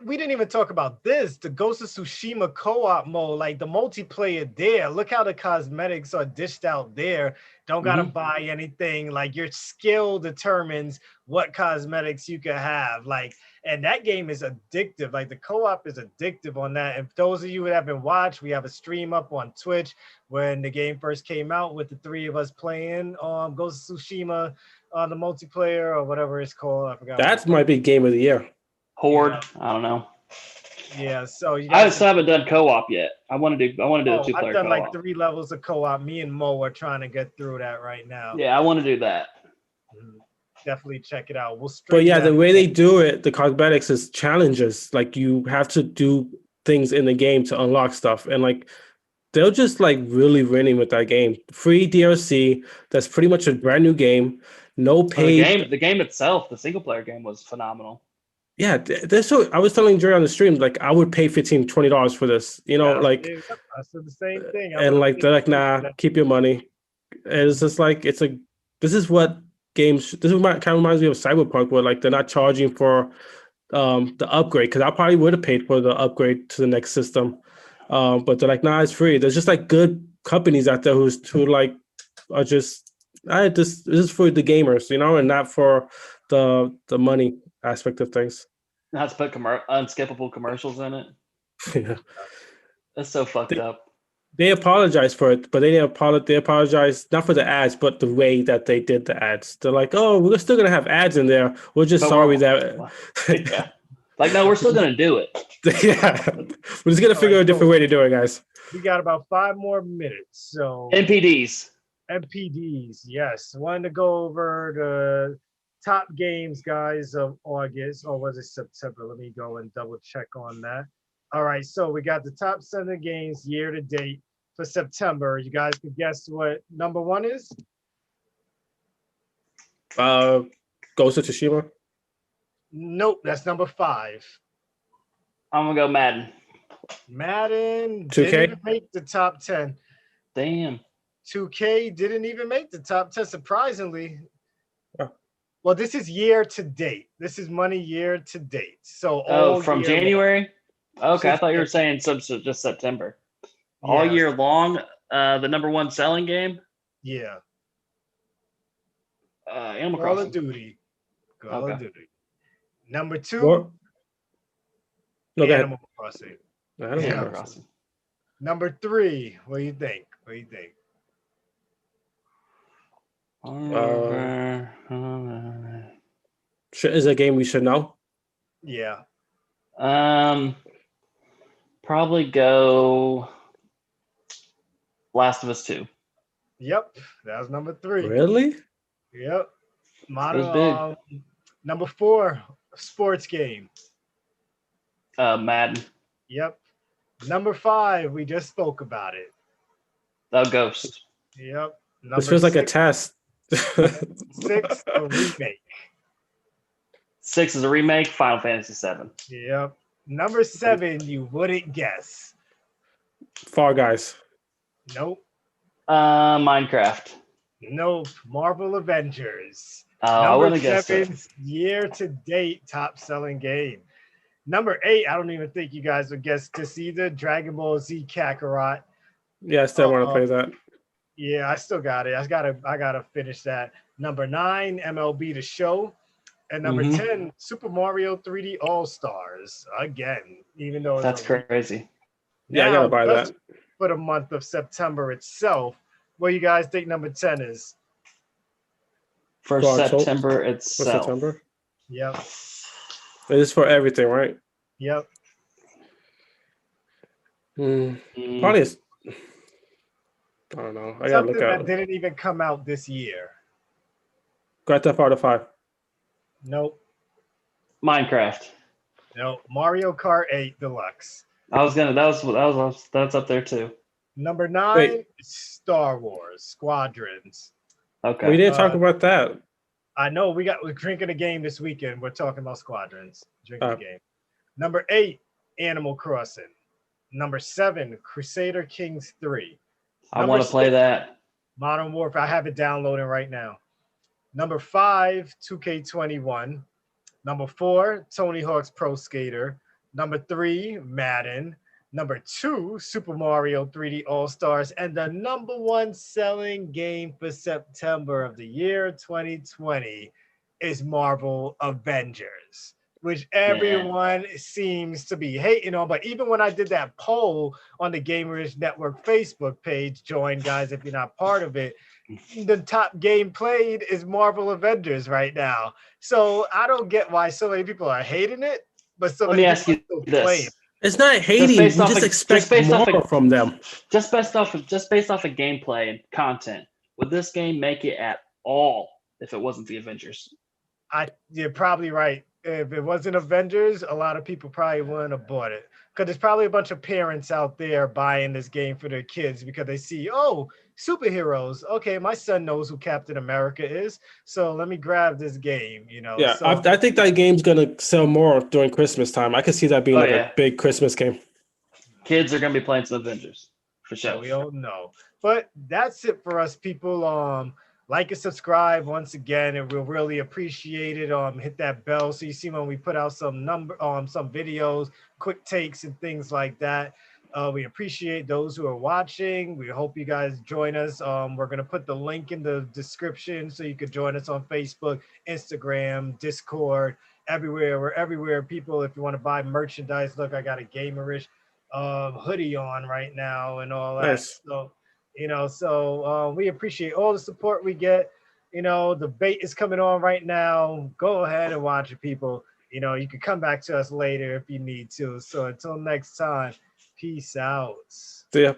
we didn't even talk about this, the Ghost of Tsushima co-op mode, like the multiplayer there. Look how the cosmetics are dished out there. Don't got to buy anything. Like your skill determines what cosmetics you can have. Like, and that game is addictive. Like the co-op is addictive on that. And those of you who haven't watched, we have a stream up on Twitch when the game first came out with the three of us playing Ghost of Tsushima on the multiplayer or whatever it's called. I forgot. That might be game of the year. Horde, yeah. I don't know. Yeah, so I still haven't done co-op yet. I want to do the 2-player co-op. I've done like 3 levels of co-op. Me and Mo are trying to get through that right now. Yeah, I want to do that. Definitely check it out. But yeah, the way they do it, the cosmetics is challenges. Like you have to do things in the game to unlock stuff, and like they're just like really winning with that game. Free DLC. That's pretty much a brand new game. No paid. The game itself, the single player game, was phenomenal. Yeah, I was telling Jerry on the stream, like I would pay $15, $20 for this, like I said the same thing. And like they're like, nah, keep your money. And it's just like this is what games. This is what kind of reminds me of Cyberpunk, where like they're not charging for the upgrade, because I probably would have paid for the upgrade to the next system, but they're like, nah, it's free. There's just like good companies out there who like are just this is for the gamers, and not for the money aspect of things. Not to put unskippable commercials in it. Yeah, that's so fucked up. They apologize for it, but they apologize not for the ads, but the way that they did the ads. They're like, "Oh, we're still gonna have ads in there. We're just sorry that." Yeah. Like, no, we're still gonna do it. Yeah, we're just gonna figure a different way to do it, guys. We got about 5 more minutes, so NPDs. MPDs, yes. Wanted to go over the top games, guys, of August, or was it September? Let me go and double check on that. All right, so we got the top 7 games year to date for September. You guys could guess what number one is? Ghost of Tsushima. Nope, that's number 5. I'm gonna go Madden. Madden 2K? didn't even make the top 10. Damn. 2K didn't even make the top 10, surprisingly. Oh. Well, this is year to date. This is money year to date. So From year long. January? Okay, I thought you were Since- saying just September. All Yeah, year long, the number one selling game, Yeah. Animal Call Crossing. of Duty. Call of Okay. Duty. Number 2, What? No, go ahead. Animal Crossing. Animal Animal Yeah. Crossing. Number 3, what do you think? What do you think? Is a game we should know? Yeah. Probably go Last of Us 2. Yep. That was number 3. Really? Yep. was big. Number 4, sports game. Madden. Yep. Number 5, we just spoke about it. Ghost. Yep. Number This feels like a 6, test. 6, a remake. 6 is a remake. Final Fantasy 7. Yep. Number 7, you wouldn't guess. Fall Guys. Nope. Minecraft. Nope. Marvel Avengers. I Number wouldn't have guessed it. 7's year to date top selling game. Number 8, I don't even think you guys would guess this either. Dragon Ball Z Kakarot. Yeah, I still want to play that. Yeah, I still got it. I gotta finish that. Number 9, MLB The Show. And number Mhm. 10, Super Mario 3D All Stars. Again, even though That's crazy. Yeah, I gotta buy just that. for the month of September itself. What do you guys think number 10 is? For For October- September For itself. September. Yep. It is for everything, right? Yep. Probably is. I don't know. I gotta Something look that at didn't even come out this year. Grand Theft Auto 5. Nope. Minecraft. No. Mario Kart 8 Deluxe. I was gonna. That's up there too. Number 9, Wait. Star Wars Squadrons. Okay. We didn't talk about that. I know we're drinking a game this weekend. We're talking about Squadrons. Drinking a Oh. game. Number 8, Animal Crossing. Number 7, Crusader Kings 3. I want to play that. Modern Warfare. I have it downloading right now. Number 5, 2K21. Number 4, Tony Hawk's Pro Skater. Number 3, Madden. Number 2, Super Mario 3D All Stars. And the number 1 selling game for September of the year 2020 is Marvel Avengers, which everyone seems to be hating on. But even when I did that poll on the Gamerish Network Facebook page, join guys if you're not part of it, the top game played is Marvel Avengers right now. So I don't get why so many people are hating it, but so Let many me ask you people are still playing. this: It's not hating. We based off just of- expect just based off more of- from them. just based off of gameplay and content, would this game make it at all if it wasn't the Avengers? You're probably right. If it wasn't Avengers, a lot of people probably wouldn't have bought it. Because there's probably a bunch of parents out there buying this game for their kids because they see, oh, superheroes. Okay, my son knows who Captain America is, so let me grab this game. Yeah, So, I think that game's gonna sell more during Christmas time. I could see that being a big Christmas game. Kids are gonna be playing some Avengers for so sure. we don't know. But that's it for us, people. Like and subscribe once again, and we'll really appreciate it. Hit that bell so you see when we put out some videos, quick takes, and things like that. We appreciate those who are watching. We hope you guys join us. We're gonna put the link in the description so you could join us on Facebook, Instagram, Discord, everywhere. We're everywhere, people. If you want to buy merchandise, look, I got a Gamerish hoodie on right now and all that. Nice. So we appreciate all the support we get. The bait is coming on right now. Go ahead and watch it, people. You can come back to us later if you need to. So until next time, peace out. See ya.